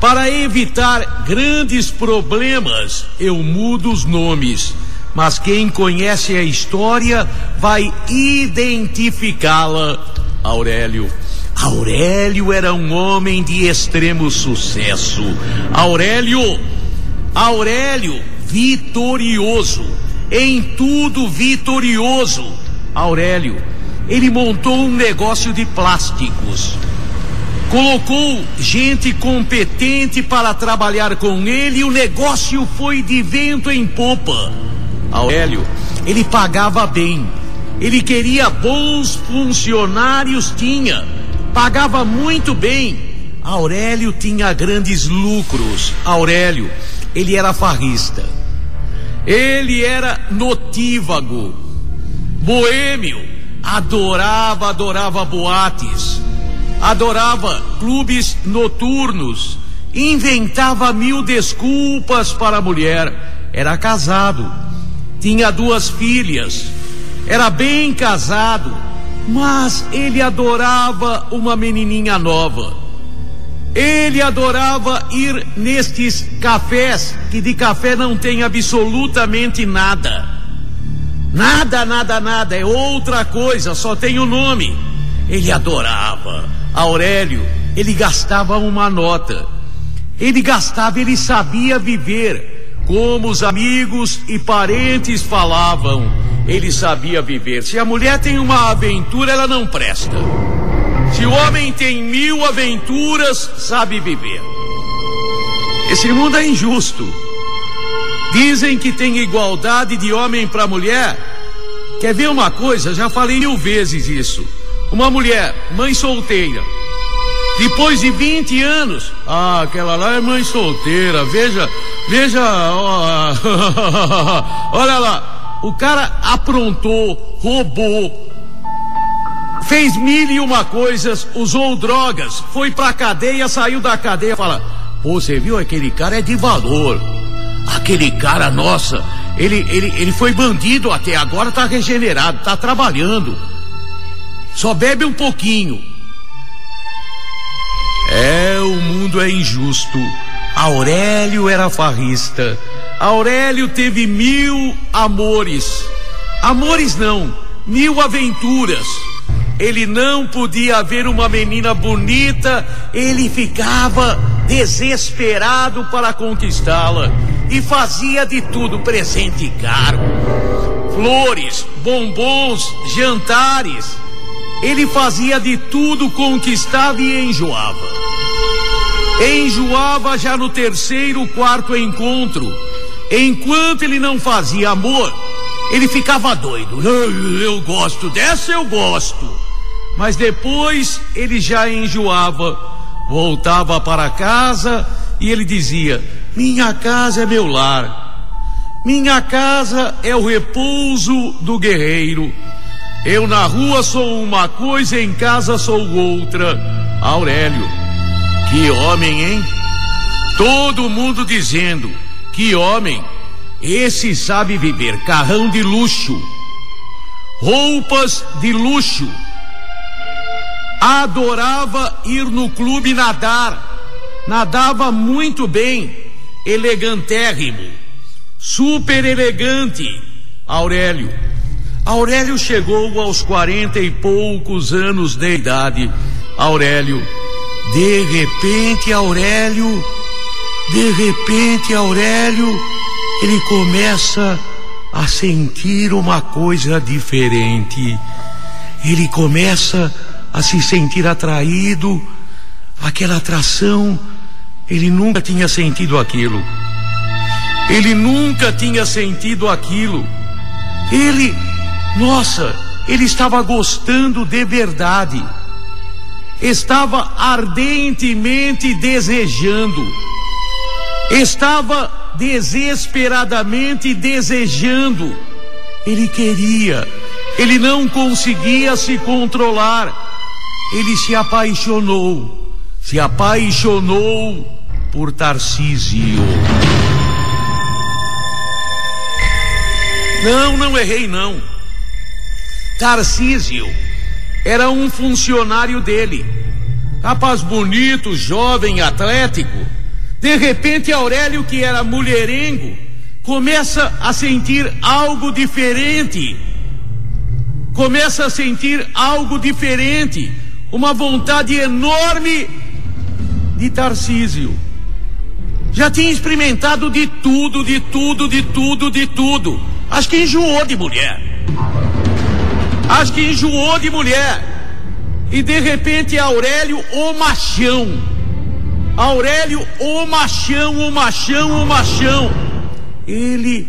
Para evitar grandes problemas eu mudo os nomes. Mas quem conhece a história vai identificá-la. Aurélio era um homem de extremo sucesso. Aurélio, vitorioso, em tudo vitorioso. Aurélio, ele montou um negócio de plásticos. Colocou gente competente para trabalhar com ele e o negócio foi de vento em popa. Aurélio, ele pagava bem. Ele queria bons funcionários, pagava muito bem. Aurélio tinha grandes lucros. Aurélio, ele era farrista. Ele era notívago, boêmio, adorava boates, adorava clubes noturnos, inventava 1000 desculpas para a mulher. Era casado, tinha 2 filhas, era bem casado, mas ele adorava uma menininha nova. Ele adorava ir nestes cafés, que de café não tem absolutamente nada. Nada, é outra coisa, só tem o nome. Ele adorava. Aurélio, ele gastava uma nota. Ele sabia viver. Como os amigos e parentes falavam, ele sabia viver. Se a mulher tem uma aventura, ela não presta. Se o homem tem 1000 aventuras, sabe viver. Esse mundo é injusto. Dizem que tem igualdade de homem para mulher. Quer ver uma coisa? Já falei 1000 vezes isso. Uma mulher, mãe solteira, depois de 20 anos, aquela lá é mãe solteira, veja, olha lá, o cara aprontou, roubou, fez 1001 coisas, usou drogas, foi pra cadeia, saiu da cadeia, fala, pô, você viu, aquele cara é de valor, aquele cara, nossa, ele foi bandido até agora, tá regenerado, tá trabalhando, só bebe um pouquinho. O mundo é injusto. Aurélio era farrista. Aurélio teve 1000 amores. Amores não, 1000 aventuras. Ele não podia ver uma menina bonita, ele ficava desesperado para conquistá-la e fazia de tudo, presente caro, flores, bombons, jantares. Ele fazia de tudo, conquistava e enjoava. Enjoava já no 3º, 4º encontro. Enquanto ele não fazia amor, ele ficava doido. Eu gosto dessa, eu gosto. Mas depois ele já enjoava, voltava para casa e ele dizia: minha casa é meu lar, minha casa é o repouso do guerreiro. Eu na rua sou uma coisa, em casa sou outra. Aurélio, que homem, hein? Todo mundo dizendo, que homem, esse sabe viver. Carrão de luxo, roupas de luxo, adorava ir no clube nadar, nadava muito bem, elegantérrimo, super elegante. Aurélio chegou aos 40 e poucos anos de idade. De repente Aurélio, ele começa a sentir uma coisa diferente. Ele começa a se sentir atraído, aquela atração, ele nunca tinha sentido aquilo. Ele estava gostando de verdade, estava ardentemente desejando, estava desesperadamente desejando. Ele queria, ele não conseguia se controlar, ele se apaixonou por Tarcísio. Não errei não. Tarcísio era um funcionário dele, rapaz bonito, jovem, atlético. De repente Aurélio, que era mulherengo, começa a sentir algo diferente, uma vontade enorme de Tarcísio. Já tinha experimentado de tudo. Acho que enjoou de mulher. E de repente Aurélio, o machão. Ele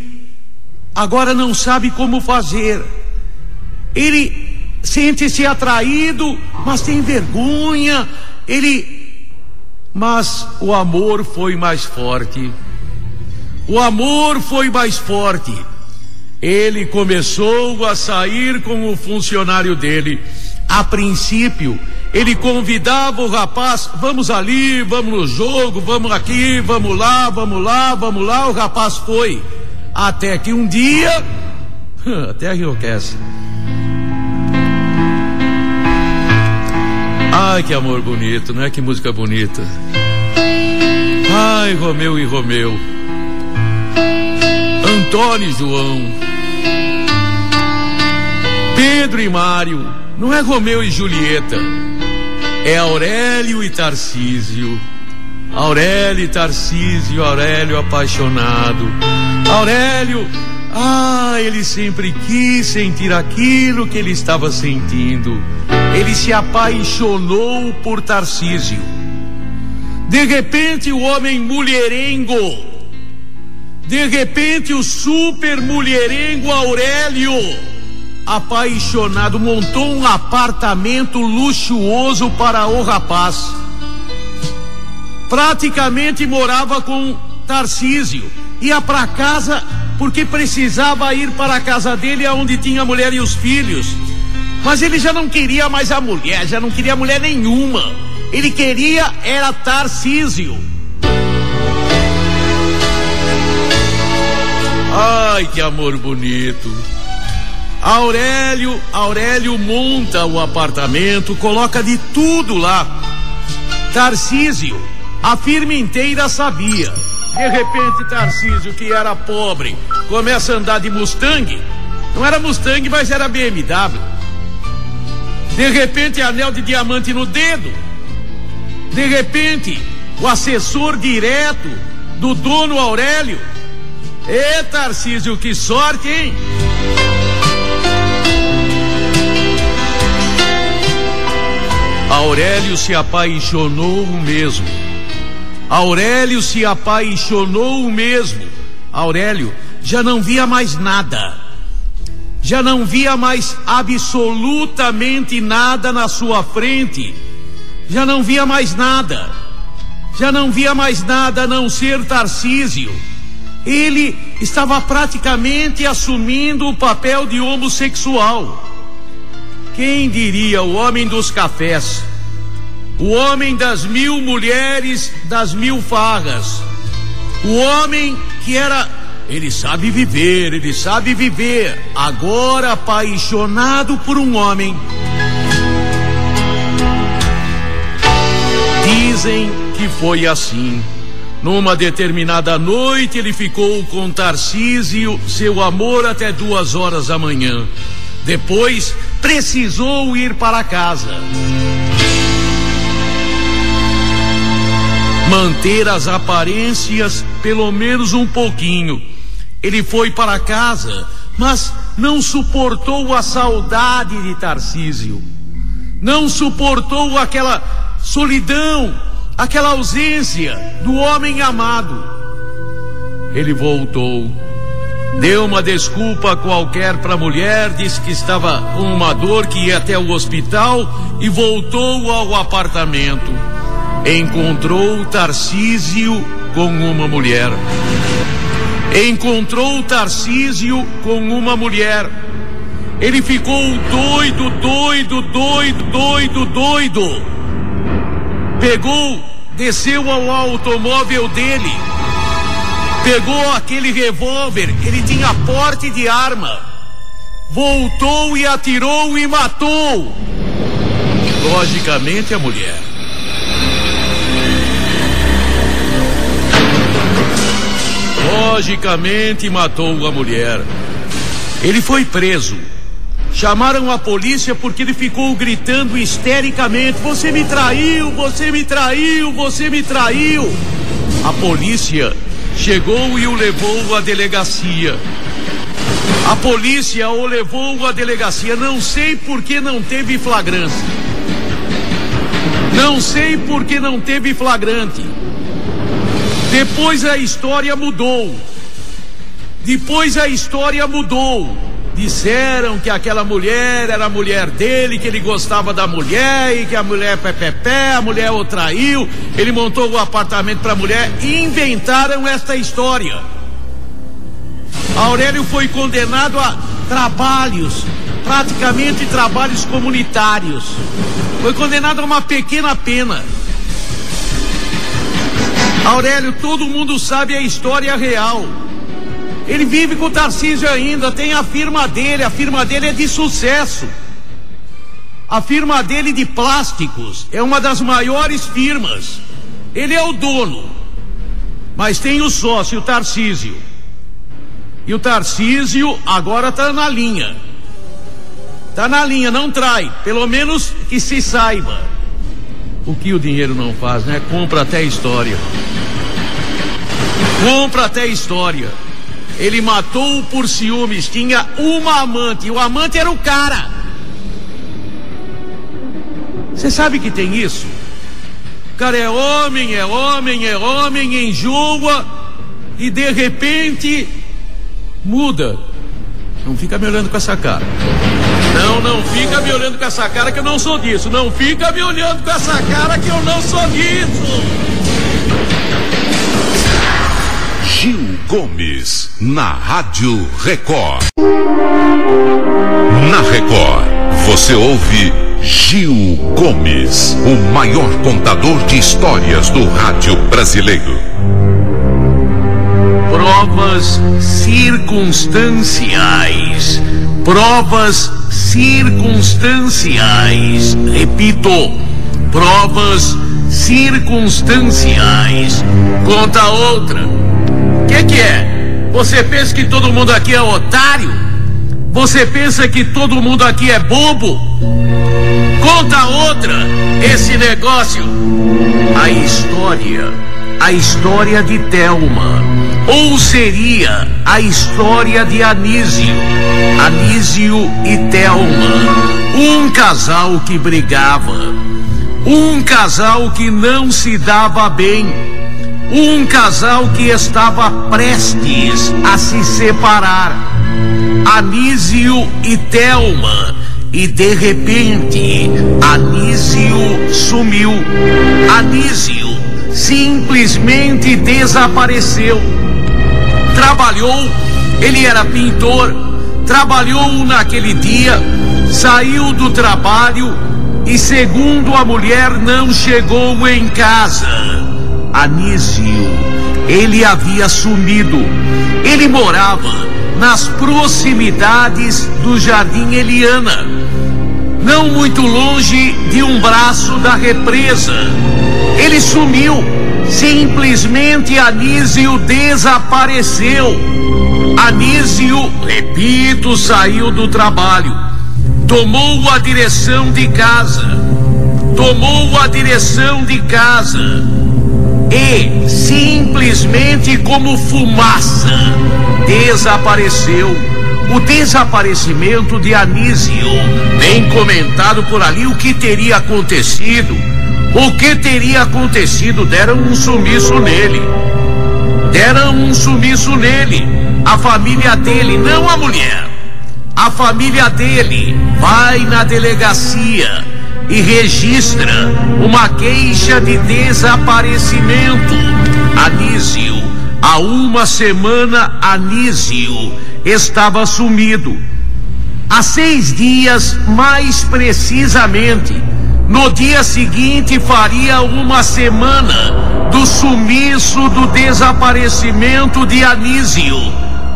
agora não sabe como fazer. Ele sente-se atraído, mas tem vergonha. Ele Mas o amor foi mais forte. O amor foi mais forte. Ele começou a sair com o funcionário dele. A princípio, ele convidava o rapaz: vamos ali, vamos no jogo, vamos aqui, vamos lá, vamos lá, vamos lá. O rapaz foi. Até que um dia, até enlouquece. Ai, que amor bonito, não é? Que música bonita. Ai, Romeu e Romeu, Antônio e João, Pedro e Mário. Não é Romeu e Julieta, é Aurélio e Tarcísio. Aurélio e Tarcísio, Aurélio apaixonado. Aurélio, ele sempre quis sentir aquilo que ele estava sentindo. Ele se apaixonou por Tarcísio. De repente, o homem mulherengo, de repente, o super mulherengo Aurélio, apaixonado, montou um apartamento luxuoso para o rapaz. Praticamente morava com Tarcísio. Ia para casa porque precisava ir para a casa dele, onde tinha a mulher e os filhos. Mas ele já não queria mais a mulher, já não queria mulher nenhuma. Ele queria era Tarcísio. Ai, que amor bonito. Aurélio monta o apartamento, coloca de tudo lá. Tarcísio, a firma inteira sabia. De repente, Tarcísio, que era pobre, começa a andar de Mustang. Não era Mustang, mas era BMW. De repente, anel de diamante no dedo. De repente, o assessor direto do dono Aurélio. Ê, Tarcísio, que sorte, hein? Aurélio se apaixonou mesmo. Aurélio se apaixonou mesmo. Aurélio já não via mais nada. Já não via mais absolutamente nada na sua frente. Já não via mais nada. Já não via mais nada a não ser Tarcísio. Ele estava praticamente assumindo o papel de homossexual. Quem diria, o homem dos cafés, o homem das 1000 mulheres, das 1000 farras, o homem que era, ele sabe viver, agora apaixonado por um homem. Dizem que foi assim. Numa determinada noite ele ficou com Tarcísio, seu amor, até 2 horas da manhã. Depois precisou ir para casa. Manter as aparências pelo menos um pouquinho. Ele foi para casa, mas não suportou a saudade de Tarcísio. Não suportou aquela solidão, aquela ausência do homem amado. Ele voltou. Deu uma desculpa qualquer para a mulher, disse que estava com uma dor, que ia até o hospital, e voltou ao apartamento. Encontrou Tarcísio com uma mulher. Encontrou Tarcísio com uma mulher. Ele ficou doido. Pegou, desceu ao automóvel dele. Pegou aquele revólver, ele tinha porte de arma. Voltou e atirou e matou. Logicamente, a mulher. Logicamente, matou a mulher. Ele foi preso. Chamaram a polícia porque ele ficou gritando histericamente: você me traiu, você me traiu, você me traiu. A polícia chegou e o levou à delegacia. A polícia o levou à delegacia. Não sei por que não teve flagrante. Não sei por que não teve flagrante. Depois a história mudou. Disseram que aquela mulher era a mulher dele, que ele gostava da mulher e que a mulher a mulher o traiu, ele montou o apartamento para a mulher e inventaram esta história. Aurélio foi condenado a trabalhos, praticamente trabalhos comunitários. Foi condenado a uma pequena pena. Aurélio, todo mundo sabe a história real. Ele vive com o Tarcísio ainda, tem a firma dele é de sucesso. A firma dele de plásticos é uma das maiores firmas. Ele é o dono, mas tem o sócio, o Tarcísio. E o Tarcísio agora tá na linha. Tá na linha, não trai, pelo menos que se saiba. O que o dinheiro não faz, né? Compra até história. Compra até história. Ele matou por ciúmes, tinha uma amante, e o amante era o cara. Você sabe que tem isso? O cara é homem, enjoa, e de repente muda. Não fica me olhando com essa cara. Não fica me olhando com essa cara que eu não sou disso. Não fica me olhando com essa cara que eu não sou disso. Gil Gomes, na Rádio Record. Na Record, você ouve Gil Gomes, o maior contador de histórias do rádio brasileiro. Provas circunstanciais. Provas circunstanciais. Repito, provas circunstanciais. Conta outra. O que é? Você pensa que todo mundo aqui é otário? Você pensa que todo mundo aqui é bobo? Conta outra. Esse negócio. A história de Thelma. Ou seria a história de Anísio e Thelma. Um casal que brigava. Um casal que não se dava bem. Um casal que estava prestes a se separar. Anísio e Thelma. E de repente, Anísio sumiu. Anísio simplesmente desapareceu. Trabalhou, ele era pintor, trabalhou naquele dia, saiu do trabalho e, segundo a mulher, não chegou em casa. Anísio, ele havia sumido. Ele morava nas proximidades do Jardim Eliana, não muito longe de um braço da represa. Ele sumiu. Simplesmente Anísio desapareceu. Anísio, repito, saiu do trabalho, tomou a direção de casa. E simplesmente como fumaça desapareceu. O desaparecimento de Anísio, bem comentado por ali o que teria acontecido. O que teria acontecido? Deram um sumiço nele. A família dele, não a mulher. A família dele vai na delegacia e registra uma queixa de desaparecimento. Anísio, há uma semana, Anísio estava sumido. Há 6 dias, mais precisamente, no dia seguinte faria uma semana do sumiço, do desaparecimento de Anísio.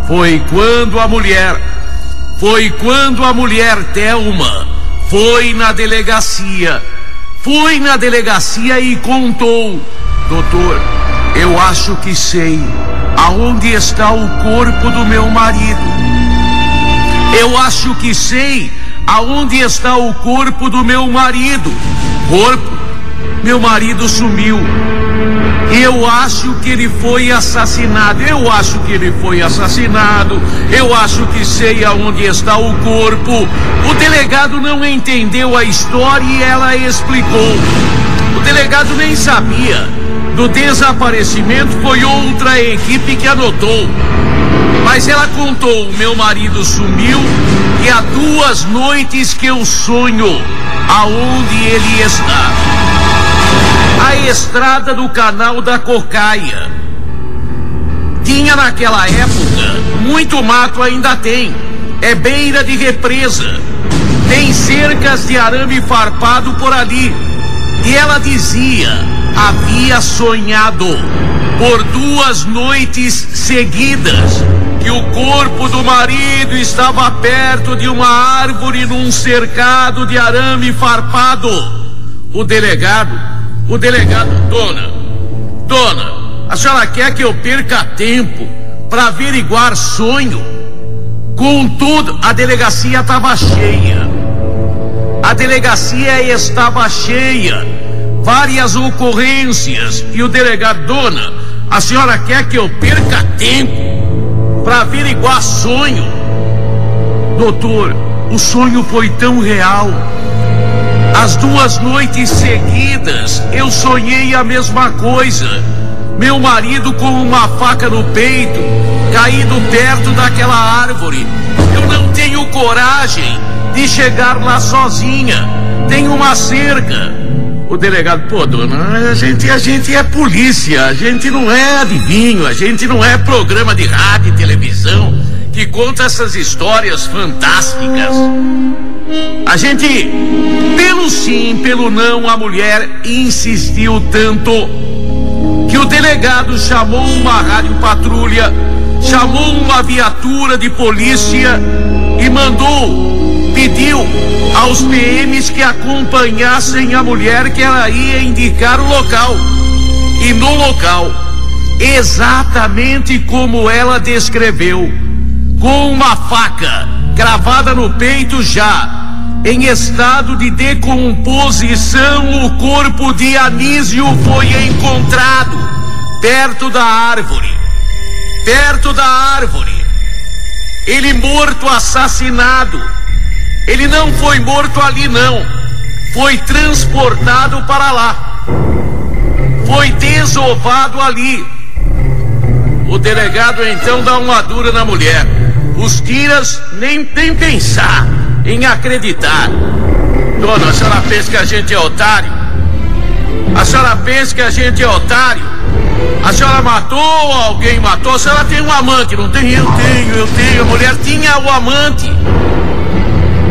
Foi quando a mulher Thelma foi na delegacia e contou: doutor, eu acho que sei aonde está o corpo do meu marido. Eu acho que sei aonde está o corpo do meu marido. Meu marido sumiu. Eu acho que ele foi assassinado. Eu acho que sei aonde está o corpo. O delegado não entendeu a história e ela explicou. O delegado nem sabia do desaparecimento, foi outra equipe que anotou. Mas ela contou: meu marido sumiu e há 2 noites que eu sonho aonde ele está. A estrada do canal da Cocaia. Tinha naquela época muito mato, ainda tem. É beira de represa. Tem cercas de arame farpado por ali. E ela dizia: havia sonhado por 2 noites seguidas que o corpo do marido estava perto de uma árvore num cercado de arame farpado. O delegado, dona, a senhora quer que eu perca tempo para averiguar sonho? Contudo, a delegacia estava cheia. Várias ocorrências. E o delegado: dona, a senhora quer que eu perca tempo para averiguar sonho? Doutor, o sonho foi tão real. As 2 noites seguidas eu sonhei a mesma coisa. Meu marido com uma faca no peito, caído perto daquela árvore. Eu não tenho coragem de chegar lá sozinha. Tem uma cerca. O delegado: pô, dona, a gente é polícia, a gente não é adivinho, a gente não é programa de rádio e televisão que conta essas histórias fantásticas. A gente, pelo sim, pelo não, a mulher insistiu tanto que o delegado chamou uma rádio patrulha, chamou uma viatura de polícia e pediu aos PMs que acompanhassem a mulher, que ela ia indicar o local. E no local, exatamente como ela descreveu, com uma faca cravada no peito, já em estado de decomposição, o corpo de Anísio foi encontrado perto da árvore. Ele morto, assassinado. Ele não foi morto ali, não. Foi transportado para lá. Foi desovado ali. O delegado então dá uma dura na mulher. Os tiras nem pensar em acreditar. Dona, a senhora pensa que a gente é otário? A senhora pensa que a gente é otário? A senhora matou ou alguém matou? A senhora tem um amante, não tem? Eu tenho. A mulher tinha o amante.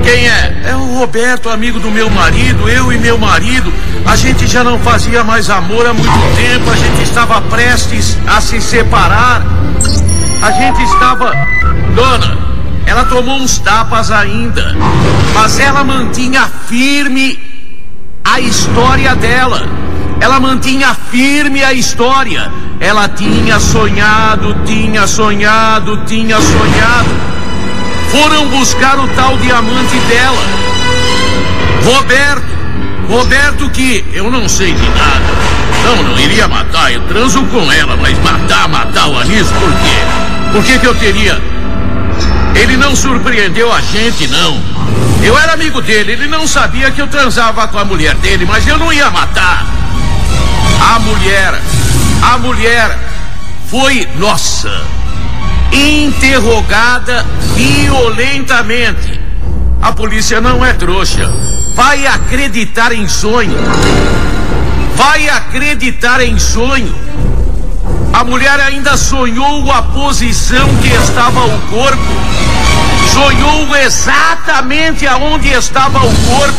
Quem é? É o Roberto, amigo do meu marido. Eu e meu marido, a gente já não fazia mais amor há muito tempo. A gente estava prestes a se separar. A gente estava... Dona, ela tomou uns tapas ainda, mas ela mantinha firme a história dela. Ela mantinha firme a história. Ela tinha sonhado. Foram buscar o tal diamante dela, Roberto, que eu não sei de nada. Não iria matar. Eu transo com ela, mas matar o Anísio, por quê? Por que eu teria? Ele não surpreendeu a gente, não. Eu era amigo dele, ele não sabia que eu transava com a mulher dele, mas eu não ia matar. A mulher foi, interrogada violentamente. A polícia não é trouxa. Vai acreditar em sonho. A mulher ainda sonhou a posição que estava o corpo. Sonhou exatamente aonde estava o corpo.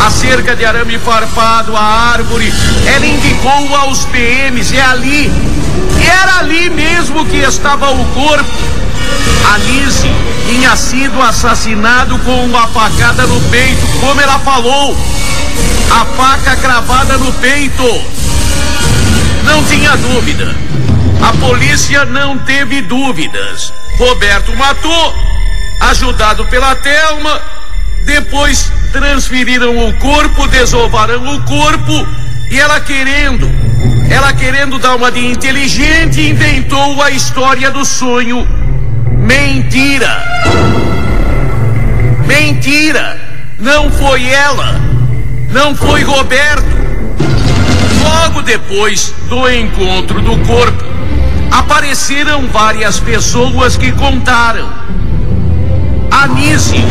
A cerca de arame farpado, a árvore. Ela indicou aos PMs: é ali. Era ali mesmo que estava o corpo. Anísio tinha sido assassinado com uma facada no peito, como ela falou. A faca cravada no peito. Não tinha dúvida. A polícia não teve dúvidas. Roberto matou, ajudado pela Thelma. Depois transferiram o corpo, desovaram o corpo. E ela querendo dar uma de inteligente, inventou a história do sonho. Mentira! Não foi ela. Não foi Roberto. Logo depois do encontro do corpo, Apareceram várias pessoas que contaram. Anísio,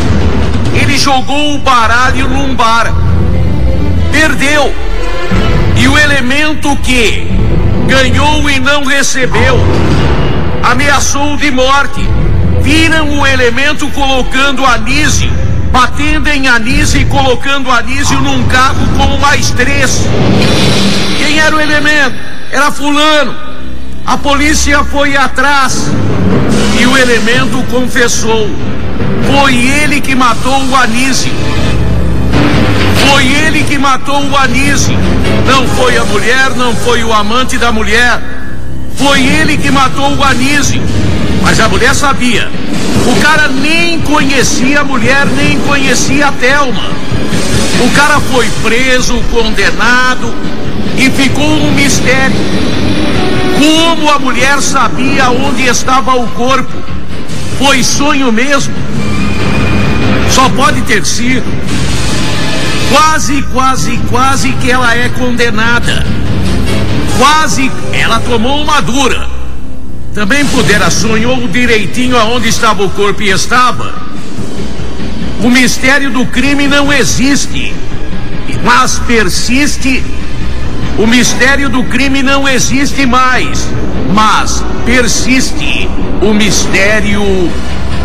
ele jogou o baralho num bar, perdeu, e o elemento que ganhou e não recebeu ameaçou de morte. Viram o elemento colocando Anísio, batendo em Anísio e colocando Anísio num carro com mais 3. Quem era o elemento? Era fulano. A polícia foi atrás e o elemento confessou. Foi ele que matou o Anísio. Foi ele que matou o Anísio. Não foi a mulher, não foi o amante da mulher. Foi ele que matou o Anísio. Mas a mulher sabia. O cara nem conhecia a mulher, nem conhecia a Thelma. O cara foi preso, condenado, e ficou um mistério. Como a mulher sabia onde estava o corpo? Foi sonho mesmo? Só pode ter sido. Quase que ela é condenada. Quase ela tomou uma dura. Também pudera sonhou direitinho aonde estava o corpo e estava. O mistério do crime não existe, mas persiste. O mistério do crime não existe mais, mas persiste o mistério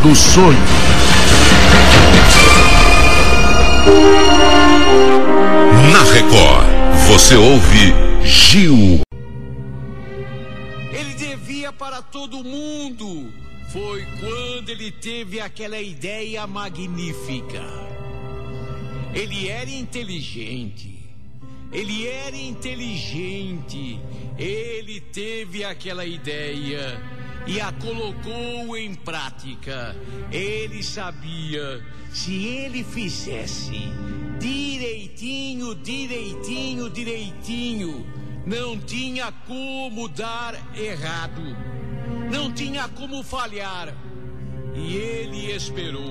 do sonho. Na Record, você ouve Gil. Ele devia para todo mundo. Foi quando ele teve aquela ideia magnífica. Ele era inteligente. Ele teve aquela ideia e a colocou em prática. Ele sabia, se ele fizesse direitinho, não tinha como dar errado, não tinha como falhar. E ele esperou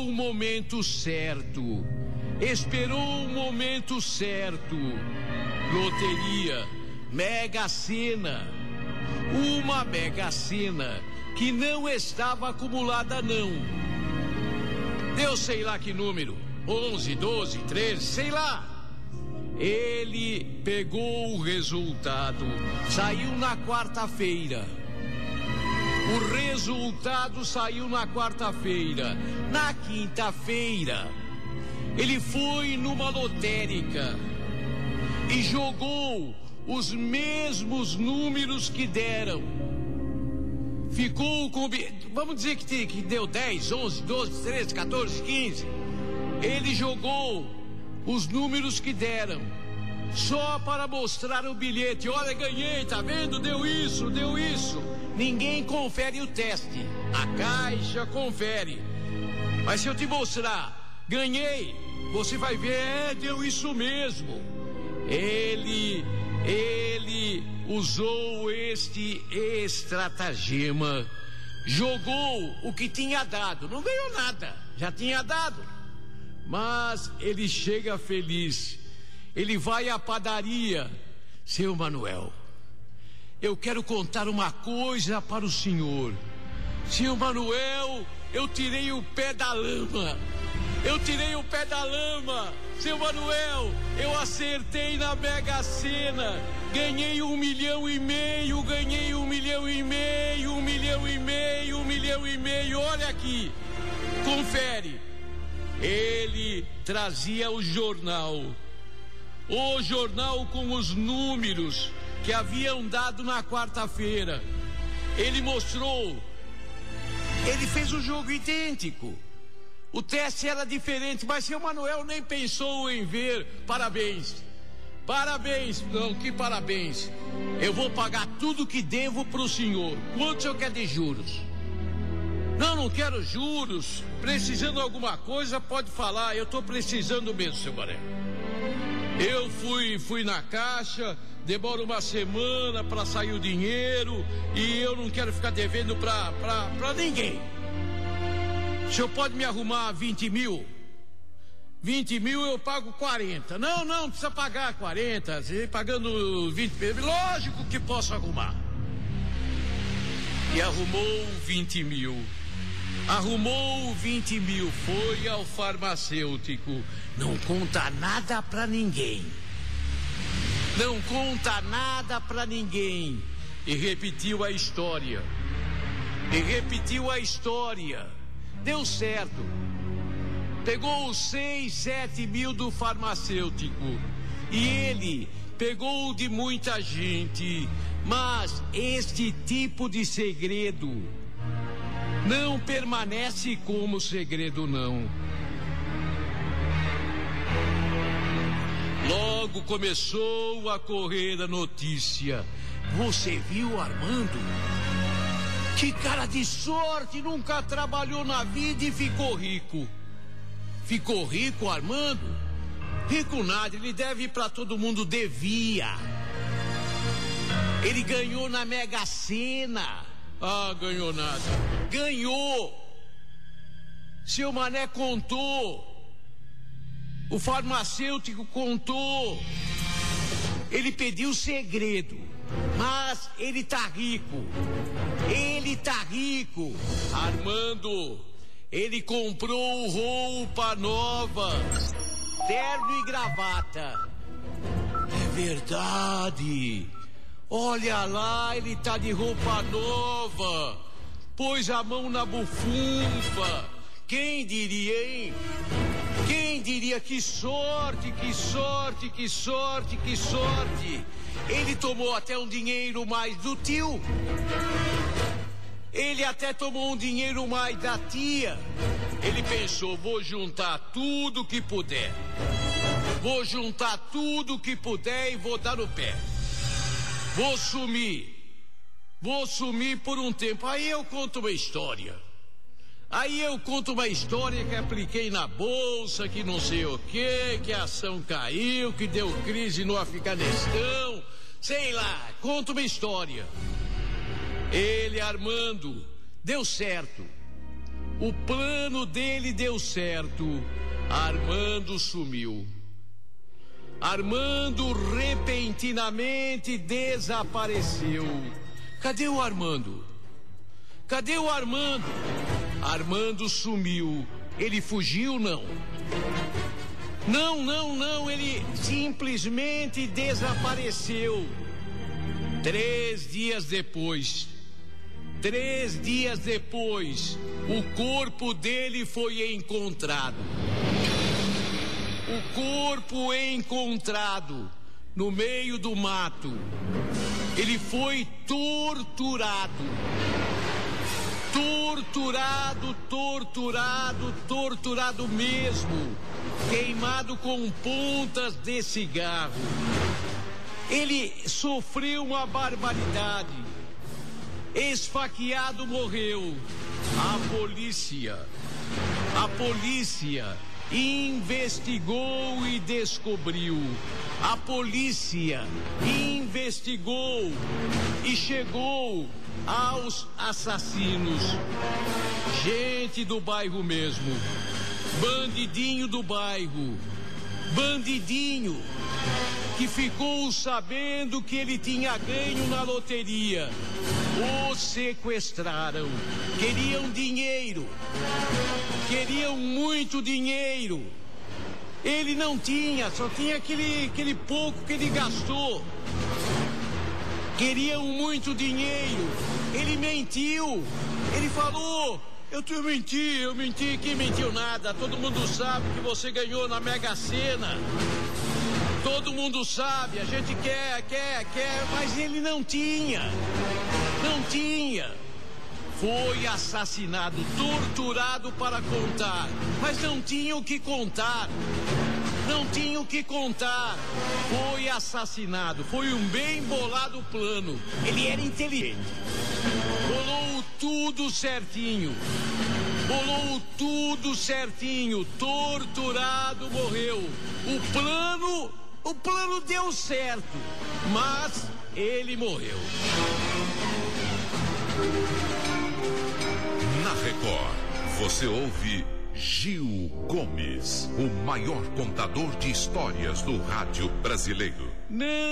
o momento certo. Loteria, Mega Sena, uma Mega Sena que não estava acumulada não. Deu sei lá que número, 11, 12, 13, sei lá. Ele pegou o resultado, saiu na quarta-feira. O resultado saiu na quarta-feira. Na quinta-feira, ele foi numa lotérica e jogou os mesmos números que deram. Ficou com... Vamos dizer que deu 10, 11, 12, 13, 14, 15. Ele jogou os números que deram, só para mostrar o bilhete. Olha, ganhei, tá vendo? Deu isso. Ninguém confere o teste. A Caixa confere. Mas se eu te mostrar, ganhei, você vai ver, deu isso mesmo. Ele usou este estratagema, jogou o que tinha dado, não ganhou nada, já tinha dado, mas ele chega feliz, ele vai à padaria. Seu Manuel, eu quero contar uma coisa para o senhor. Seu Manuel, eu tirei o pé da lama. Seu Manuel, eu acertei na Mega Sena. Ganhei 1,5 milhão, ganhei 1,5 milhão, 1,5 milhão. Olha aqui, confere. Ele trazia o jornal com os números que haviam dado na quarta-feira. Ele mostrou. Ele fez um jogo idêntico. O teste era diferente, mas seu Manuel nem pensou em ver. Parabéns. Não, que parabéns. Eu vou pagar tudo que devo para o senhor. Quanto o senhor quer de juros? Não quero juros. Precisando de alguma coisa, pode falar. Eu estou precisando mesmo, seu Manuel. Eu fui na Caixa, demora uma semana para sair o dinheiro e eu não quero ficar devendo para ninguém. O senhor pode me arrumar 20 mil? 20 mil eu pago 40. Não precisa pagar 40. Você pagando 20 mil, lógico que posso arrumar. E arrumou 20 mil. Arrumou 20 mil, foi ao farmacêutico. Não conta nada pra ninguém. Não conta nada pra ninguém. E repetiu a história. Deu certo. Pegou os 6, 7 mil do farmacêutico. E ele pegou de muita gente. Mas este tipo de segredo não permanece como segredo, não. Logo começou a correr a notícia. Você viu, Armando? Que cara de sorte, nunca trabalhou na vida e ficou rico. Ficou rico, Armando? Rico nada, ele deve pra todo mundo, devia. Ele ganhou na Mega Sena. Ah, ganhou nada. Ganhou. Seu Mané contou. O farmacêutico contou. Ele pediu segredo. Mas ele tá rico. Ele tá rico. Armando, ele comprou roupa nova. Terno e gravata. É verdade. Olha lá, ele tá de roupa nova. Pôs a mão na bufunfa. Quem diria, hein? Quem diria? Que sorte, que sorte, que sorte, que sorte. Ele tomou até um dinheiro mais do tio. Ele até tomou um dinheiro mais da tia. Ele pensou, vou juntar tudo que puder. Vou juntar tudo que puder e vou dar no pé. Vou sumir por um tempo. Aí eu conto uma história. Que apliquei na bolsa, que não sei o quê, que a ação caiu, que deu crise no Afeganistão. Sei lá, conto uma história. Ele, Armando, deu certo. O plano dele deu certo. Armando sumiu. Armando repentinamente desapareceu. Cadê o Armando? Cadê o Armando? Armando sumiu. Ele fugiu, não? Não, ele simplesmente desapareceu. 3 dias depois, o corpo dele foi encontrado. O corpo encontrado no meio do mato. Ele foi torturado. Torturado mesmo. Queimado com pontas de cigarro. Ele sofreu uma barbaridade. Esfaqueado, morreu. A polícia investigou e descobriu. A polícia investigou e chegou aos assassinos. Gente do bairro mesmo. Bandidinho do bairro. Bandidinho que ficou sabendo que ele tinha ganho na loteria. O sequestraram. Queriam dinheiro. Queriam muito dinheiro. Ele não tinha, só tinha aquele pouco que ele gastou. Queriam muito dinheiro. Ele mentiu. Ele falou: eu menti, que mentiu nada. Todo mundo sabe que você ganhou na Mega Sena. Todo mundo sabe, a gente quer, mas ele não tinha. Foi assassinado, torturado para contar, mas não tinha o que contar. Foi assassinado, foi um bem bolado plano. Ele era inteligente. Bolou tudo certinho. Torturado, morreu. O plano deu certo, mas ele morreu. Na Record, você ouve Gil Gomes, o maior contador de histórias do rádio brasileiro. Não